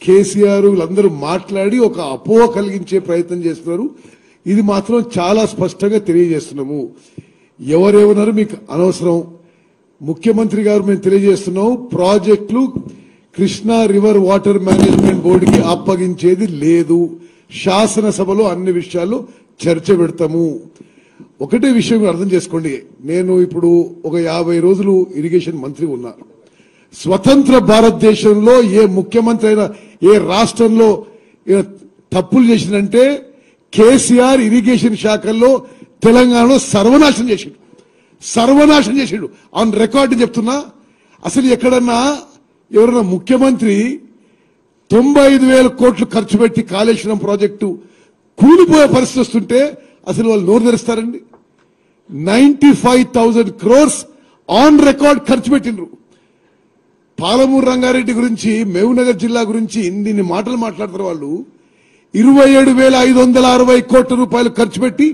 కేసీఆర్ వీళ్ళందరూ మాట్లాడి ఒక అపోహ కలిగించే ప్రయత్నం చేస్తున్నారు. ఇది మాత్రం చాలా స్పష్టంగా తెలియజేస్తున్నాము. ఎవరేమన్నారు మీకు అనవసరం. ముఖ్యమంత్రి గారు మేము తెలియజేస్తున్నాం, ప్రాజెక్టులు కృష్ణా రివర్ వాటర్ మేనేజ్మెంట్ బోర్డుకి అప్పగించేది లేదు. శాసనసభలో అన్ని విషయాలు చర్చ పెడతాము. ఒకటే విషయం అర్థం చేసుకోండి, నేను ఇప్పుడు ఒక 50 రోజులు ఇరిగేషన్ మంత్రి ఉన్నా. స్వతంత్ర భారతదేశంలో ఏ ముఖ్యమంత్రి అయినా ఏ రాష్ట్రంలో తప్పులు చేసిందంటే కేసీఆర్ ఇరిగేషన్ శాఖల్లో తెలంగాణలో సర్వనాశనం చేసిండు. ఆన్ రికార్డు చెప్తున్నా. అసలు ఎక్కడన్నా ఎవరైనా ముఖ్యమంత్రి 95,000 కోట్లు ఖర్చు పెట్టి కాళేశ్వరం ప్రాజెక్టు కూలిపోయే పరిస్థితి వస్తుంటే అసలు వాళ్ళు నోరు తెరుస్తారండి? 95,000 crores ఆన్ రికార్డ్ ఖర్చు పెట్టిండ్రు. పాలమూరు రంగారెడ్డి గురించి, మహబూబ్నగర్ జిల్లా గురించి ఇన్ని మాటలు మాట్లాడతారు వాళ్ళు. 27,560 కోట్ల రూపాయలు ఖర్చు పెట్టి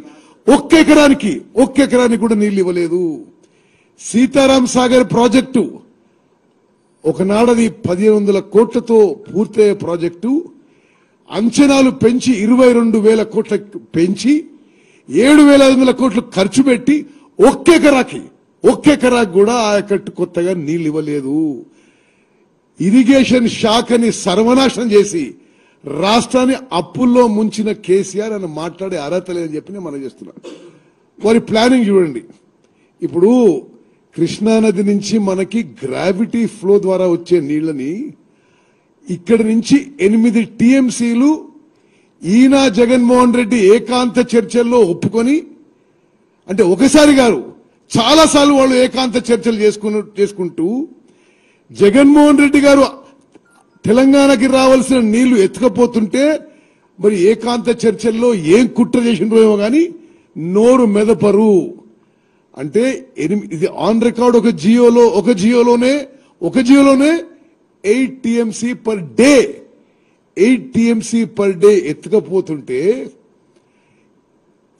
ఒక్క ఎకరానికి కూడా నీళ్లు ఇవ్వలేదు. సీతారాం సాగర్ ప్రాజెక్టు ఒకనాడది 1,500 కోట్లతో పూర్తయ్యే ప్రాజెక్టు అంచనాలు పెంచి 22,000 కోట్ల పెంచి 7,500 కోట్లు ఖర్చు పెట్టి ఒక్క ఎకరాకి కూడా ఆయకట్టు కొత్తగా నీళ్లు ఇవ్వలేదు. ఇరిగేషన్ శాఖని సర్వనాశనం చేసి రాష్ట్రాన్ని అప్పుల్లో ముంచిన కేసీఆర్ అని మాట్లాడే అర్హత లేదని చెప్పి నేను మనం చేస్తున్నా. వారి ప్లానింగ్ చూడండి. ఇప్పుడు కృష్ణానది నుంచి మనకి గ్రావిటీ ఫ్లో ద్వారా వచ్చే నీళ్లని ఇక్కడి నుంచి 8 టీఎంసీలు ఈయన జగన్మోహన్ రెడ్డి ఏకాంత చర్చల్లో ఒప్పుకొని, అంటే ఒకసారి గారు చాలాసార్లు వాళ్ళు ఏకాంత చర్చలు చేసుకుంటూ జగన్మోహన్ రెడ్డి గారు తెలంగాణకి రావాల్సిన నీళ్లు ఎత్తుకపోతుంటే మరి ఏకాంత చర్చల్లో ఏం కుట్ర చేసిండ్రో ఏమో గాని నోరు మెదపరు. అంటే ఇది ఆన్ రికార్డ్ ఒక జియోలోనే 8 టీఎంసీ పర్ డే ఎత్తుకపోతుంటే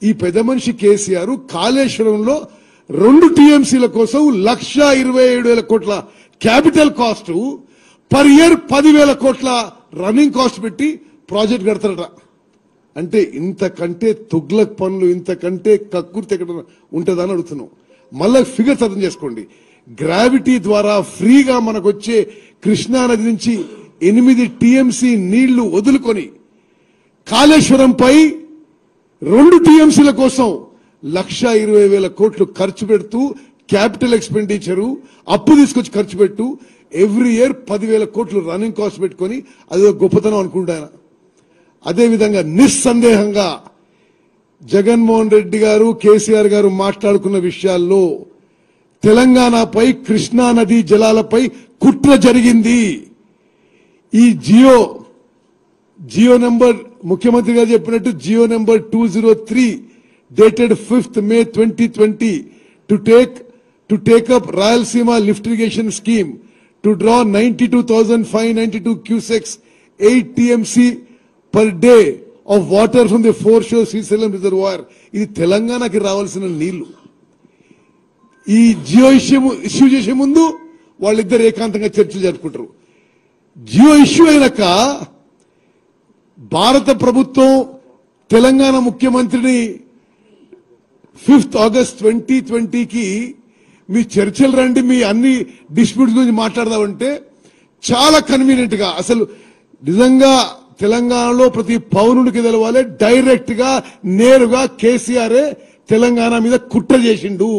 ఈ పెద్ద మనిషి కేసీఆర్ కాళేశ్వరంలో 2 టీఎంసీల కోసం 1,27,000 కోట్ల క్యాపిటల్ కాస్ట్, పర్ ఇయర్ 10,000 కోట్ల రన్నింగ్ కాస్ట్ పెట్టి ప్రాజెక్ట్ కడతారట. అంటే ఇంతకంటే తుగ్లక్ పనులు, ఇంతకంటే కక్కుర్తి ఎక్కడ ఉంటుందని అడుగుతున్నాం. మళ్ళీ ఫిగర్స్ అర్థం చేసుకోండి. గ్రావిటీ ద్వారా ఫ్రీగా మనకు వచ్చే కృష్ణానది నుంచి 8 టీఎంసీ నీళ్లు వదులుకొని కాళేశ్వరంపై 2 టీఎంసీల కోసం 1,20,000 కోట్లు ఖర్చు పెడుతూ క్యాపిటల్ ఎక్స్పెండిచరు అప్పు తీసుకొచ్చి ఖర్చు పెట్టు ఎవ్రీ ఇయర్ 10,000 కోట్లు రన్నింగ్ కాస్ట్ పెట్టుకొని అదో గొప్పతనం అనుకుంటాను. అదేవిధంగా నిస్సందేహంగా జగన్మోహన్ రెడ్డి గారు, కేసీఆర్ గారు మాట్లాడుకున్న విషయాల్లో తెలంగాణపై, కృష్ణా నదీ జలాలపై కుట్ర జరిగింది. ఈ జియో నెంబర్ ముఖ్యమంత్రి గారు చెప్పినట్టు Jio number 203 dated 5th May 2020 to take up Rayalaseema lift irrigation scheme to draw 92,592 cusecs 8 TMC per day of water from the foreshore Srisalam reservoir. ఇది తెలంగాణకి రావాల్సిన నీళ్లు. ఈ జియో ఇష్యూ చేసే ముందు వాళ్ళిద్దరు ఏకాంతంగా చర్చలు జరుపుకుంటారు. జియో ఇష్యూ అయినాక భారత ప్రభుత్వం తెలంగాణ ముఖ్యమంత్రిని 5th August 2020కి మీ చర్చలు రండి, మీ అన్ని డిస్ప్యూట్స్ గురించి మాట్లాడదామంటే చాలా కన్వీనియంట్ గా, అసలు నిజంగా తెలంగాణలో ప్రతి పౌరునికి తెలవాలి, డైరెక్ట్ గా నేరుగా కేసీఆర్ తెలంగాణ మీద కుట్ర చేసిండు.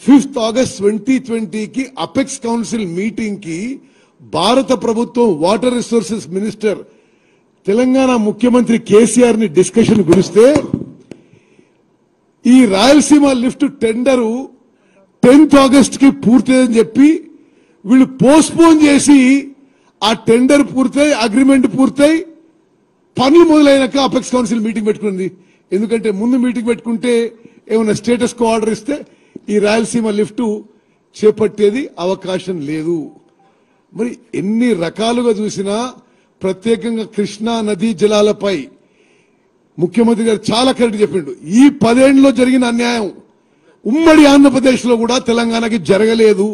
5th August 2020కి అపెక్స్ కౌన్సిల్ మీటింగ్ కి భారత ప్రభుత్వం వాటర్ రిసోర్సెస్ మినిస్టర్ తెలంగాణ ముఖ్యమంత్రి కేసీఆర్ ని డిస్కషన్ పిలిస్తే ఈ Rayalaseema lift tender 10th August కి పూర్తయిందని చెప్పి వీళ్ళు పోస్ట్పోన్ చేసి ఆ టెండర్ పూర్తయి, అగ్రిమెంట్ పూర్తయి, పనులు మొదలైనాక అపెక్స్ కౌన్సిల్ మీటింగ్ పెట్టుకుంది. ఎందుకంటే ముందు మీటింగ్ పెట్టుకుంటే ఏమైనా స్టేటస్ కో ఆర్డర్ ఇస్తే ఈ రాయలసీమ లిఫ్ట్ చేపట్టేది అవకాశం లేదు. మరి ఎన్ని రకాలుగా చూసినా ప్రత్యేకంగా కృష్ణా నదీ జలాలపై ముఖ్యమంత్రి గారు చాలా కరెక్ట్ చెప్పిండు. ఈ 10 ఏళ్లలో జరిగిన అన్యాయం ఉమ్మడి ఆంధ్రప్రదేశ్ లో కూడా తెలంగాణకి జరగలేదు.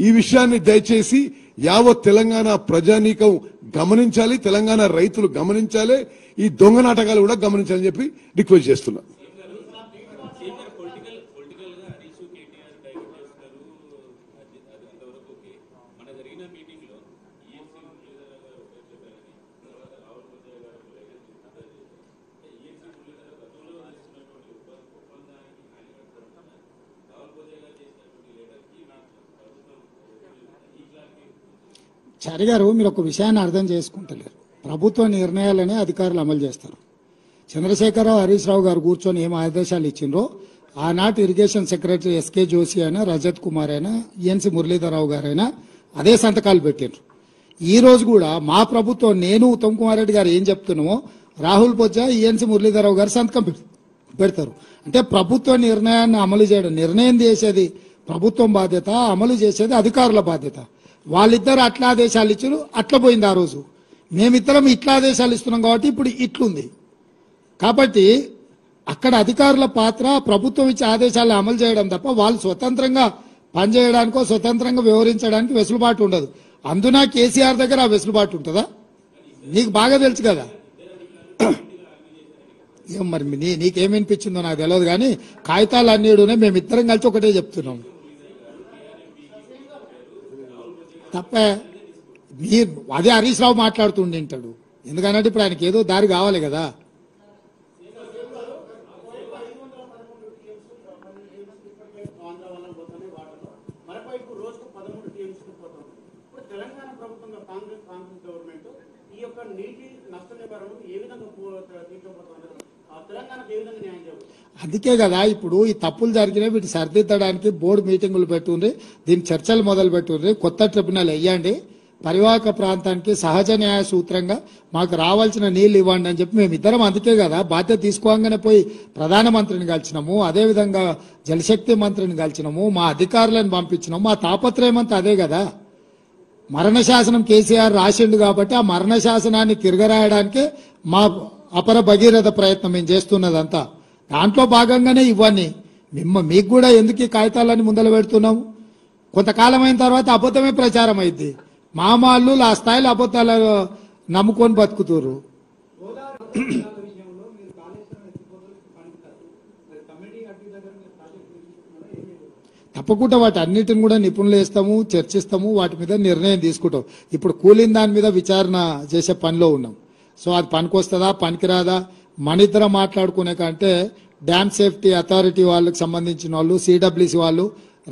ఈ విషయాన్ని దయచేసి యావత్ తెలంగాణ ప్రజానీకం గమనించాలి, తెలంగాణ రైతులు గమనించాలి, ఈ దొంగ నాటకాలు కూడా గమనించాలని చెప్పి రిక్వెస్ట్ చేస్తున్నా. చారి గారు, మీరు ఒక విషయాన్ని అర్థం చేసుకుంటలేరు. ప్రభుత్వ నిర్ణయాలనే అధికారులు అమలు చేస్తారు. చంద్రశేఖరరావు, హరీష్ రావు గారు కూర్చొని ఏం ఆదేశాలు ఇచ్చిండ్రో ఆనాటి ఇరిగేషన్ సెక్రటరీ ఎస్కే జోషి అయినా, రజత్ కుమార్ అయినా, ఈఎన్సీ మురళీధరరావు గారైనా అదే సంతకాలు పెట్టిండ్రు. ఈ రోజు కూడా మా ప్రభుత్వం, నేను ఉత్తమ్ కుమార్ రెడ్డి గారు ఏం చెప్తున్నామో రాహుల్ బొజ్జా, ఈఎన్సీ మురళీధరరావు గారు సంతకం పెడతారు. అంటే ప్రభుత్వ నిర్ణయాన్ని అమలు చేయడం, నిర్ణయం చేసేది ప్రభుత్వం బాధ్యత, అమలు చేసేది అధికారుల బాధ్యత. వాళ్ళిద్దరు అట్లా ఆదేశాలు ఇచ్చారు, అట్లా పోయింది. ఆ రోజు మేమిద్దరం ఇట్లా ఆదేశాలు ఇస్తున్నాం కాబట్టి ఇప్పుడు ఇట్లుంది. కాబట్టి అక్కడ అధికారుల పాత్ర ప్రభుత్వం ఇచ్చే ఆదేశాలను అమలు చేయడం తప్ప వాళ్ళు స్వతంత్రంగా పనిచేయడానికో స్వతంత్రంగా వ్యవహరించడానికి వెసులుబాటు ఉండదు. అందున కేసీఆర్ దగ్గర ఆ వెసులుబాటు ఉంటుందా? నీకు బాగా తెలుసు కదా. ఏం మరి నీకేమనిపించిందో నాకు తెలియదు, కానీ కాగితాలు అన్నిడునే మేమిద్దరం కలిసి ఒకటే చెప్తున్నాం తప్ప. మీరు అదే హరీష్ రావు మాట్లాడుతుంటాడు, ఎందుకంటే ఇప్పుడు ఆయనకి ఏదో దారి కావాలి కదా. అందుకే కదా ఇప్పుడు ఈ తప్పులు జరిగినాయి, వీటి సరిదిద్దడానికి బోర్డు మీటింగులు పెట్టుండ్రి, దీని చర్చలు మొదలు పెట్టుండ్రి, కొత్త ట్రిబ్యునల్ వేయండి, పరివాహక ప్రాంతానికి సహజ న్యాయ సూత్రంగా మాకు రావాల్సిన నీళ్లు ఇవ్వండి అని చెప్పి మేమిద్దరం అందుకే కదా బాధ్యత తీసుకోగానే పోయి ప్రధానమంత్రిని కలిసినాము, అదేవిధంగా జలశక్తి మంత్రిని కలిసినాము, మా అధికారులను పంపించినాము. మా తాపత్రయం అంతా అదే కదా. మరణ శాసనం కేసీఆర్ రాసిండు కాబట్టి ఆ మరణ శాసనాన్ని తిరగరాయడానికే మా అపర భగీరథ ప్రయత్నం మేము చేస్తున్నదంతా. దాంట్లో భాగంగానే ఇవన్నీ మీకు కూడా ఎందుకు ఈ కాగితాలన్నీ ముందర పెడుతున్నాము. కొంతకాలం అయిన తర్వాత అబద్ధమే ప్రచారం అయింది. మామాళ్ళు ఆ స్థాయిలో అబద్ధాలు నమ్ముకొని బతుకుతురు. తప్పకుండా వాటి అన్నిటిని కూడా నిపుణులు వేస్తాము, చర్చిస్తాము, వాటి మీద నిర్ణయం తీసుకుంటాం. ఇప్పుడు కూలిన దాని మీద విచారణ చేసే పనిలో ఉన్నాం. సో అది పనికొస్తుందా పనికిరాదా మన ఇద్దరం మాట్లాడుకునే కంటే డ్యామ్ సేఫ్టీ అథారిటీ వాళ్ళకి సంబంధించిన వాళ్ళు, సిడబ్ల్యూసి వాళ్ళు,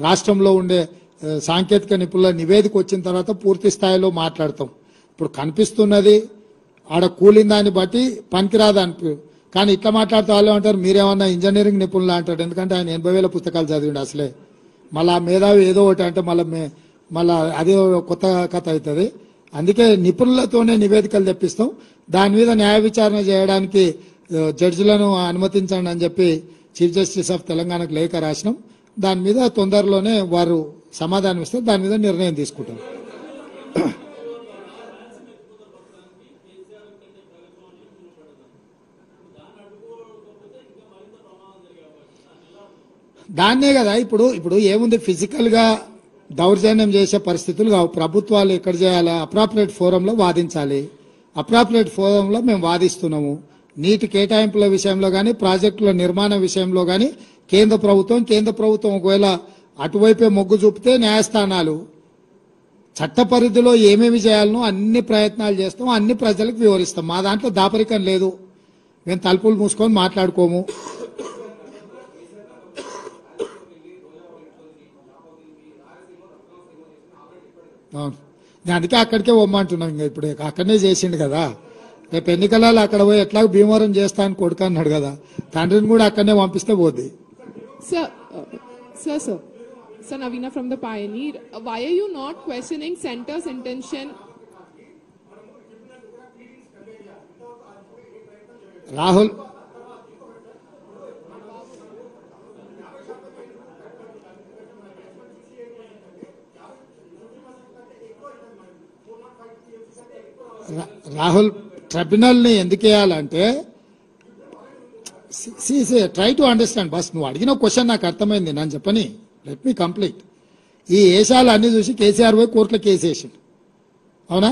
రాష్ట్రంలో ఉండే సాంకేతిక నిపుణుల నివేదిక వచ్చిన తర్వాత పూర్తి స్థాయిలో మాట్లాడతాం. ఇప్పుడు కనిపిస్తున్నది ఆడ కూలిన దాన్ని బట్టి పనికిరాదా అనిపి, కానీ ఇట్లా మాట్లాడుతూ వాళ్ళు అంటారు మీరేమన్నా ఇంజనీరింగ్ నిపుణులు అంటాడు. ఎందుకంటే ఆయన 80,000 పుస్తకాలు చదివిండు అసలే. మళ్ళా మేధావి ఏదో ఒకటి అంటే మళ్ళా అదే కొత్త కథ అవుతుంది. అందుకే నిపుణులతోనే నివేదికలు తెప్పిస్తాం. దాని మీద న్యాయ విచారణ చేయడానికి జడ్జిలను అనుమతించండి అని చెప్పి చీఫ్ జస్టిస్ ఆఫ్ తెలంగాణకు లేఖ రాసినాం. దాని మీద తొందరలోనే వారు సమాధానం ఇస్తే దాని మీద నిర్ణయం తీసుకుంటాం. దాన్నే కదా ఇప్పుడు ఏముంది, ఫిజికల్ గా దౌర్జన్యం చేసే పరిస్థితులు కావు. ప్రభుత్వాలు ఎక్కడ చేయాలి, అప్రాప్రియేట్ ఫోరంలో వాదించాలి. అప్రాప్రియేట్ ఫోరంలో మేము వాదిస్తున్నాము. నీటి కేటాయింపుల విషయంలో కానీ, ప్రాజెక్టుల నిర్మాణ విషయంలో కానీ కేంద్ర ప్రభుత్వం ఒకవేళ అటువైపే మొగ్గు చూపితే న్యాయస్థానాలు చట్ట పరిధిలో ఏమేమి చేయాలనో అన్ని ప్రయత్నాలు చేస్తాం, అన్ని ప్రజలకు వివరిస్తాం. మా దాంట్లో దాపరికం లేదు. మేము తలుపులు మూసుకొని మాట్లాడుకోము. అవును, అందుకే అక్కడికే పోమ్మంటున్నాం. ఇంకా ఇప్పుడు అక్కడనే చేసిండు కదా. రేపు ఎన్నికలలో అక్కడ పోయి ఎట్లా భీమవరం చేస్తా అని కొడుకు అన్నాడు కదా, తండ్రిని కూడా అక్కడనే పంపిస్తే పోద్ది. Sir, Navina from the Pioneer. Why are you not questioning Centre's intention? Rahul tribunal ని ఎందుకు వేయాలంటే, ట్రై టు అండర్స్టాండ్. బస్ నువ్వు అడిగిన క్వశ్చన్ నాకు అర్థమైంది. నేను చెప్పని లెట్ మీ కంప్లీట్. ఈ ఏషాలు అన్ని చూసి కేసీఆర్ పోయి కోర్టులో కేసు వేసిండు. అవునా?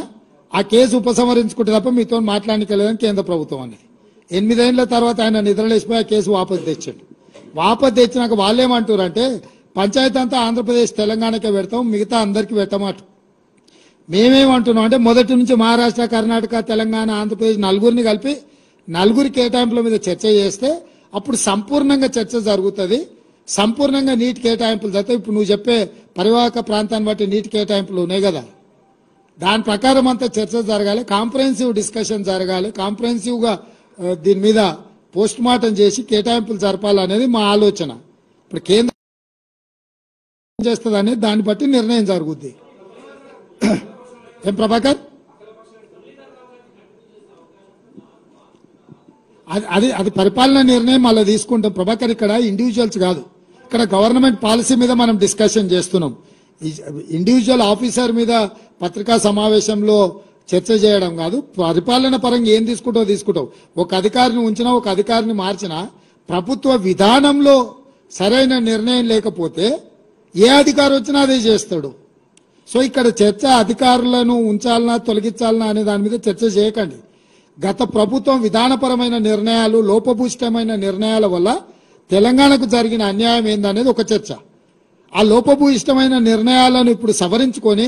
ఆ కేసు ఉపసంహరించుకుంటే తప్ప మీతో మాట్లాడలేదని కేంద్ర ప్రభుత్వం అనేది. 8 ఏళ్ల తర్వాత ఆయన నిద్రలేసిపోయి ఆ కేసు వాపసు తెచ్చాడు. వాపసు తెచ్చినాక వాళ్ళేమంటారు అంటే, పంచాయతీ అంతా ఆంధ్రప్రదేశ్ తెలంగాణకే పెడతాం, మిగతా అందరికీ పెట్టమాట. మేమేమంటున్నాం అంటే, మొదటి నుంచి మహారాష్ట్ర, కర్ణాటక, తెలంగాణ, ఆంధ్రప్రదేశ్ నలుగురిని కలిపి నలుగురి కేటాయింపుల మీద చర్చ చేస్తే అప్పుడు సంపూర్ణంగా చర్చ జరుగుతుంది. సంపూర్ణంగా నీటి కేటాయింపులు జరుగుతాయి. ఇప్పుడు నువ్వు చెప్పే పరివాహక ప్రాంతాన్ని బట్టి నీటి కేటాయింపులు ఉన్నాయి కదా, దాని ప్రకారం అంతా చర్చ జరగాలి, కాంప్రహెన్సివ్ డిస్కషన్ జరగాలి, కాంప్రహెన్సివ్ గా దీని మీద పోస్ట్ మార్టం చేసి కేటాయింపులు జరపాలనేది మా ఆలోచన. ఇప్పుడు కేంద్రం చేస్తుంది అనేది దాన్ని బట్టి నిర్ణయం జరుగుద్ది. ఏం ప్రభాకర్, అది పరిపాలన నిర్ణయం అలా తీసుకుంటాం ప్రభాకర్. ఇక్కడ ఇండివిజువల్స్ కాదు, ఇక్కడ గవర్నమెంట్ పాలసీ మీద మనం డిస్కషన్ చేస్తున్నాం. ఇండివిజువల్ ఆఫీసర్ మీద పత్రికా సమావేశంలో చర్చ చేయడం కాదు. పరిపాలన పరంగా ఏం తీసుకుంటావు. ఒక అధికారిని ఉంచినా, ఒక అధికారిని మార్చినా, ప్రభుత్వ విధానంలో సరైన నిర్ణయం లేకపోతే ఏ అధికారి వచ్చినా అదే చేస్తాడు. సో ఇక్కడ చర్చ అధికారులను ఉంచాలనా తొలగించాలనా అనే దాని మీద చర్చ చేయకండి. గత ప్రభుత్వం విధానపరమైన నిర్ణయాలు, లోపభూయిష్టమైన నిర్ణయాల వల్ల తెలంగాణకు జరిగిన అన్యాయం ఏందనేది ఒక చర్చ. ఆ లోపభూయిష్టమైన నిర్ణయాలను ఇప్పుడు సవరించుకొని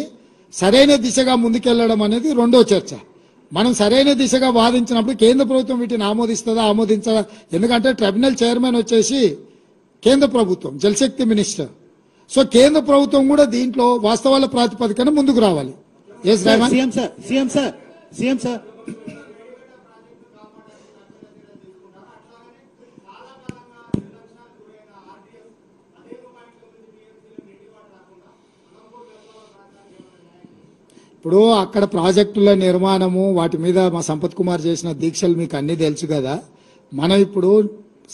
సరైన దిశగా ముందుకెళ్లడం అనేది రెండో చర్చ. మనం సరైన దిశగా వాదించినప్పుడు కేంద్ర ప్రభుత్వం వీటిని ఆమోదిస్తుందా ఆమోదించదా, ఎందుకంటే ట్రిబ్యునల్ చైర్మన్ వచ్చేసి కేంద్ర ప్రభుత్వం, జలశక్తి మినిస్టర్. సో కేంద్ర ప్రభుత్వం కూడా దీంట్లో వాస్తవాల ప్రాతిపదికన ముందుకు రావాలి. సీఎం సార్ ఇప్పుడు అక్కడ ప్రాజెక్టుల నిర్మాణము వాటి మీద మా సంపత్ కుమార్ చేసిన దీక్షలు మీకు అన్ని తెలుసు కదా. మనం ఇప్పుడు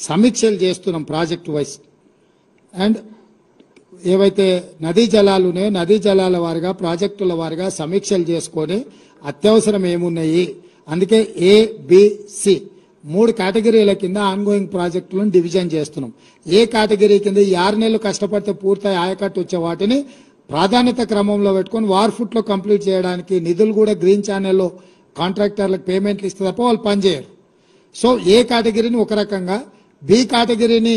సమీక్షలు చేస్తున్నాం ప్రాజెక్టు వైస్. అండ్ ఏవైతే నదీ జలాలు ఉన్నాయో నదీ జలాల వారిగా, ప్రాజెక్టుల వారిగా సమీక్షలు చేసుకొని అత్యవసరం ఏమున్నాయి, అందుకే ABC 3 కేటగిరీల కింద ఆన్గోయింగ్ ప్రాజెక్టులను డివిజన్ చేస్తున్నాం. ఏ కేటగిరీ కింద 6 నెలలు కష్టపడితే పూర్తయి ఆయకట్టు వచ్చే వాటిని ప్రాధాన్యత క్రమంలో పెట్టుకొని వార్ ఫుట్ లో కంప్లీట్ చేయడానికి నిధులు కూడా గ్రీన్ ఛానల్లో కాంట్రాక్టర్లకు పేమెంట్లు ఇస్తే తప్ప వాళ్ళు పనిచేయరు. సో ఏ కేటగిరీని ఒక రకంగా, బి కేటగిరీని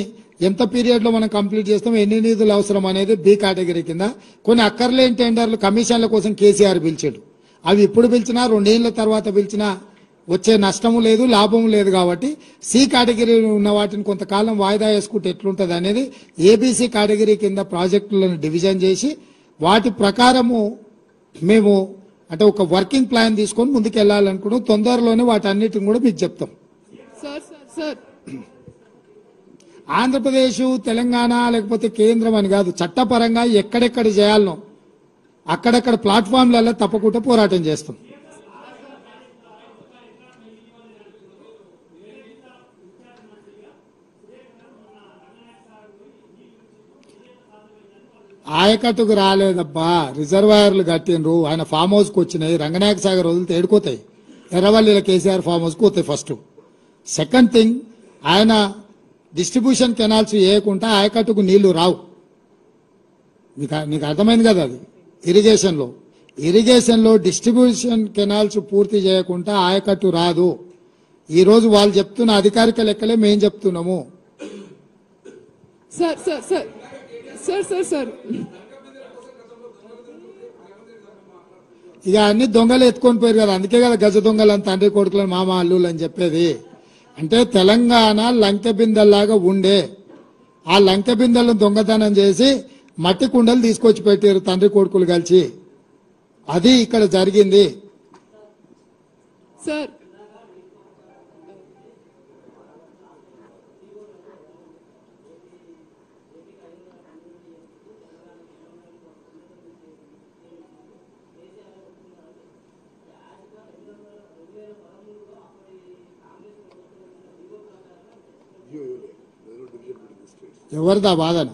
ఎంత పీరియడ్లో మనం కంప్లీట్ చేస్తాం, ఎన్ని నిధులు అవసరం అనేది బి కేటగిరీ కింద. కొన్ని అక్కర్లేని టెండర్లు కమిషన్ల కోసం కేసీఆర్ పిలిచాడు. అవి ఇప్పుడు పిలిచినా 2 ఏళ్ల తర్వాత పిలిచినా వచ్చే నష్టము లేదు, లాభము లేదు. కాబట్టి సి కేటగిరీ ఉన్న వాటిని కొంతకాలం వాయిదా వేసుకుంటే ఎట్లుంటుంది అనేది ఏబీసీ కేటగిరీ కింద ప్రాజెక్టులను డివిజన్ చేసి వాటి ప్రకారము మేము అంటే ఒక వర్కింగ్ ప్లాన్ తీసుకొని ముందుకు వెళ్ళాలనుకున్నాం. తొందరలోనే వాటన్నిటిని కూడా మీకు చెప్తాం. సార్ ఆంధ్రప్రదేశ్, తెలంగాణ లేకపోతే కేంద్రం అని కాదు, చట్టపరంగా ఎక్కడెక్కడ చేయాలనో అక్కడక్కడ ప్లాట్ఫామ్లలో తప్పకుండా పోరాటం చేస్తాం. ఆయకట్టుకు రాలేదబ్బా, రిజర్వాయర్లు కట్టిండ్రు, ఆయన ఫామ్ హౌస్కి వచ్చినాయి. రంగనాయక సాగర్ వదిలితే ఏడుకోతాయి, ఎర్రవల్లిలో కేసీఆర్ ఫామ్ హౌస్కి పోతాయి. ఫస్ట్ సెకండ్ థింగ్, ఆయన డిస్ట్రిబ్యూషన్ కెనాల్స్ వేయకుండా ఆయకట్టుకు నీళ్లు రావు. నీకు అర్థమైంది కదా, అది ఇరిగేషన్లో డిస్ట్రిబ్యూషన్ కెనాల్స్ పూర్తి చేయకుండా ఆయకట్టు రాదు. ఈ రోజు వాళ్ళు చెప్తున్న అధికారిక లెక్కలే మేము చెప్తున్నాము. సార్ ఇక అన్ని దొంగలు ఎత్తుకొని పోయారు కదా, అందుకే కదా గజ దొంగలని తండ్రి కొడుకులని మామ అల్లులు అని చెప్పేది. అంటే తెలంగాణ లంకె బిందెల్లాగా ఉండే ఆ లంకె బిందెలను దొంగతనం చేసి మట్టి కుండలు తీసుకొచ్చి పెట్టారు తండ్రి కొడుకులు కలిసి. అది ఇక్కడ జరిగింది. సార్ ఎవరిదా వాదన?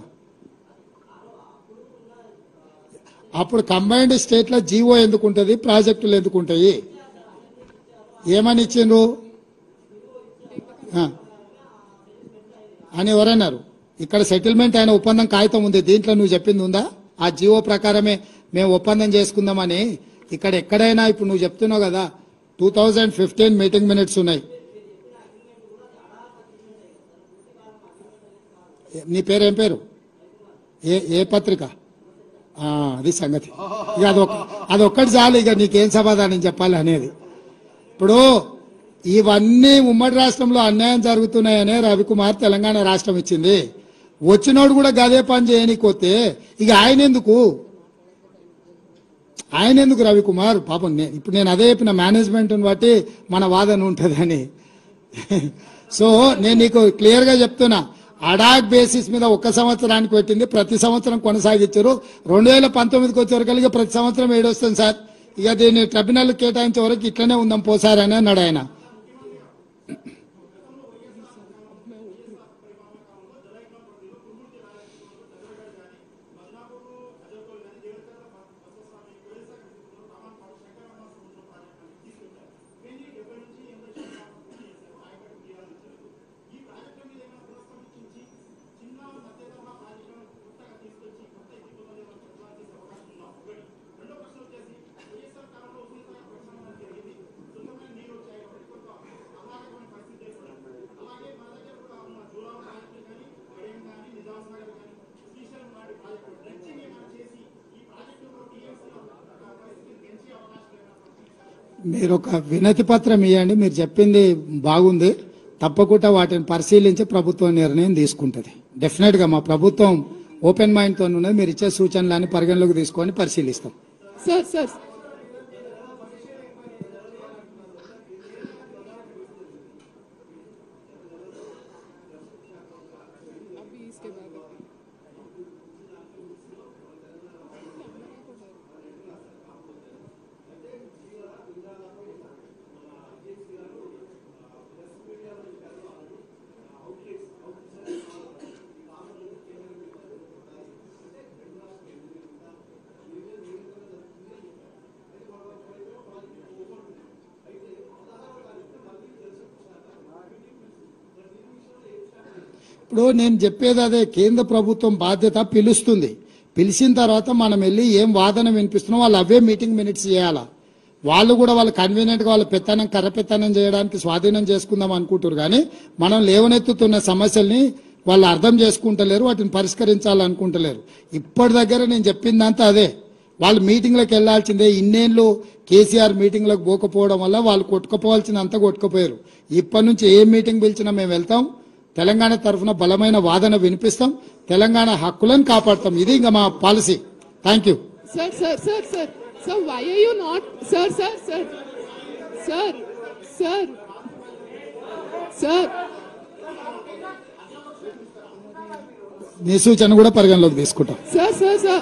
అప్పుడు కంబైన్డ్ స్టేట్ లో జీవో ఎందుకు ఉంటుంది, ప్రాజెక్టులు ఎందుకు ఉంటాయి? ఏమని ఇచ్చిండ్రు అని ఎవరన్నారు? ఇక్కడ సెటిల్మెంట్ అయిన ఒప్పందం కాగితం ఉంది, దీంట్లో నువ్వు చెప్పింది ఉందా? ఆ జీవో ప్రకారమే మేము ఒప్పందం చేసుకుందామని. ఇక్కడ ఎక్కడైనా ఇప్పుడు నువ్వు చెప్తున్నావు కదా 2015 మీటింగ్ మినిట్స్ ఉన్నాయి. నీ పేరు ఏం పేరు? ఏ పత్రిక? అది సంగతి. ఇక అదొక్కటి చాలు, ఇక నీకేం సమాధానం చెప్పాలి అనేది. ఇప్పుడు ఇవన్నీ ఉమ్మడి రాష్ట్రంలో అన్యాయం జరుగుతున్నాయనే రవికుమార్ తెలంగాణ రాష్ట్రం ఇచ్చింది. వచ్చినోడు కూడా గదే పని చేయనీకొస్తే ఇక ఆయన ఎందుకు రవికుమార్? పాపం ఇప్పుడు నేను అదే చెప్పిన, మేనేజ్మెంట్ బట్టి మన వాదన ఉంటుందని. సో నేను నీకు క్లియర్ గా చెప్తున్నా, అడాక్ బేసిస్ మీద 1 సంవత్సరానికి పెట్టింది, ప్రతి సంవత్సరం కొనసాగించారు. 2019కి వచ్చేవరకు ప్రతి సంవత్సరం ఏడొస్తుంది సార్, ఇక దీన్ని ట్రిబ్యునల్ కేటాయించే వరకు ఇట్లనే ఉందాం పోసారని అన్నాడు ఆయన. మీరు ఒక వినతి పత్రం ఇవ్వండి, మీరు చెప్పింది బాగుంది, తప్పకుండా వాటిని పరిశీలించి ప్రభుత్వం నిర్ణయం తీసుకుంటుంది. డెఫినెట్ గా మా ప్రభుత్వం ఓపెన్ మైండ్ తో ఉన్నది. మీరు ఇచ్చే సూచనలన్నీ పరిగణలోకి తీసుకొని పరిశీలిస్తాం. సార్ ఇప్పుడు నేను చెప్పేది అదే, కేంద్ర ప్రభుత్వం బాధ్యత పిలుస్తుంది. పిలిచిన తర్వాత మనం వెళ్ళి ఏం వాదన వినిపిస్తున్నాం వాళ్ళు అవే మీటింగ్ మినిట్స్ చేయాలా. వాళ్ళు కూడా వాళ్ళు కన్వీనియంట్ గా వాళ్ళ పెత్తనం కర్రపెత్తనం చేయడానికి స్వాధీనం చేసుకుందాం అనుకుంటారు కానీ మనం లేవనెత్తుతున్న సమస్యల్ని వాళ్ళు అర్థం చేసుకుంటలేరు, వాటిని పరిష్కరించాలనుకుంటలేరు. ఇప్పటి దగ్గర నేను చెప్పిందంతా అదే. వాళ్ళు మీటింగ్లకు వెళ్లాల్సిందే. ఇన్నేళ్ళు కేసీఆర్ మీటింగ్లకు పోకపోవడం వల్ల వాళ్ళు కొట్టుకుపోవాల్సినంత కొట్టుకుపోయారు. ఇప్పటి నుంచి ఏ మీటింగ్ పిలిచినా మేము వెళ్తాం, తెలంగాణ తరఫున బలమైన వాదన వినిపిస్తాం, తెలంగాణ హక్కులను కాపాడతాం. ఇది ఇంకా మా policy. Thank you. Sir, why are you not, sir, నీ సూచన కూడా పరిగణలోకి తీసుకుంటాం. sir.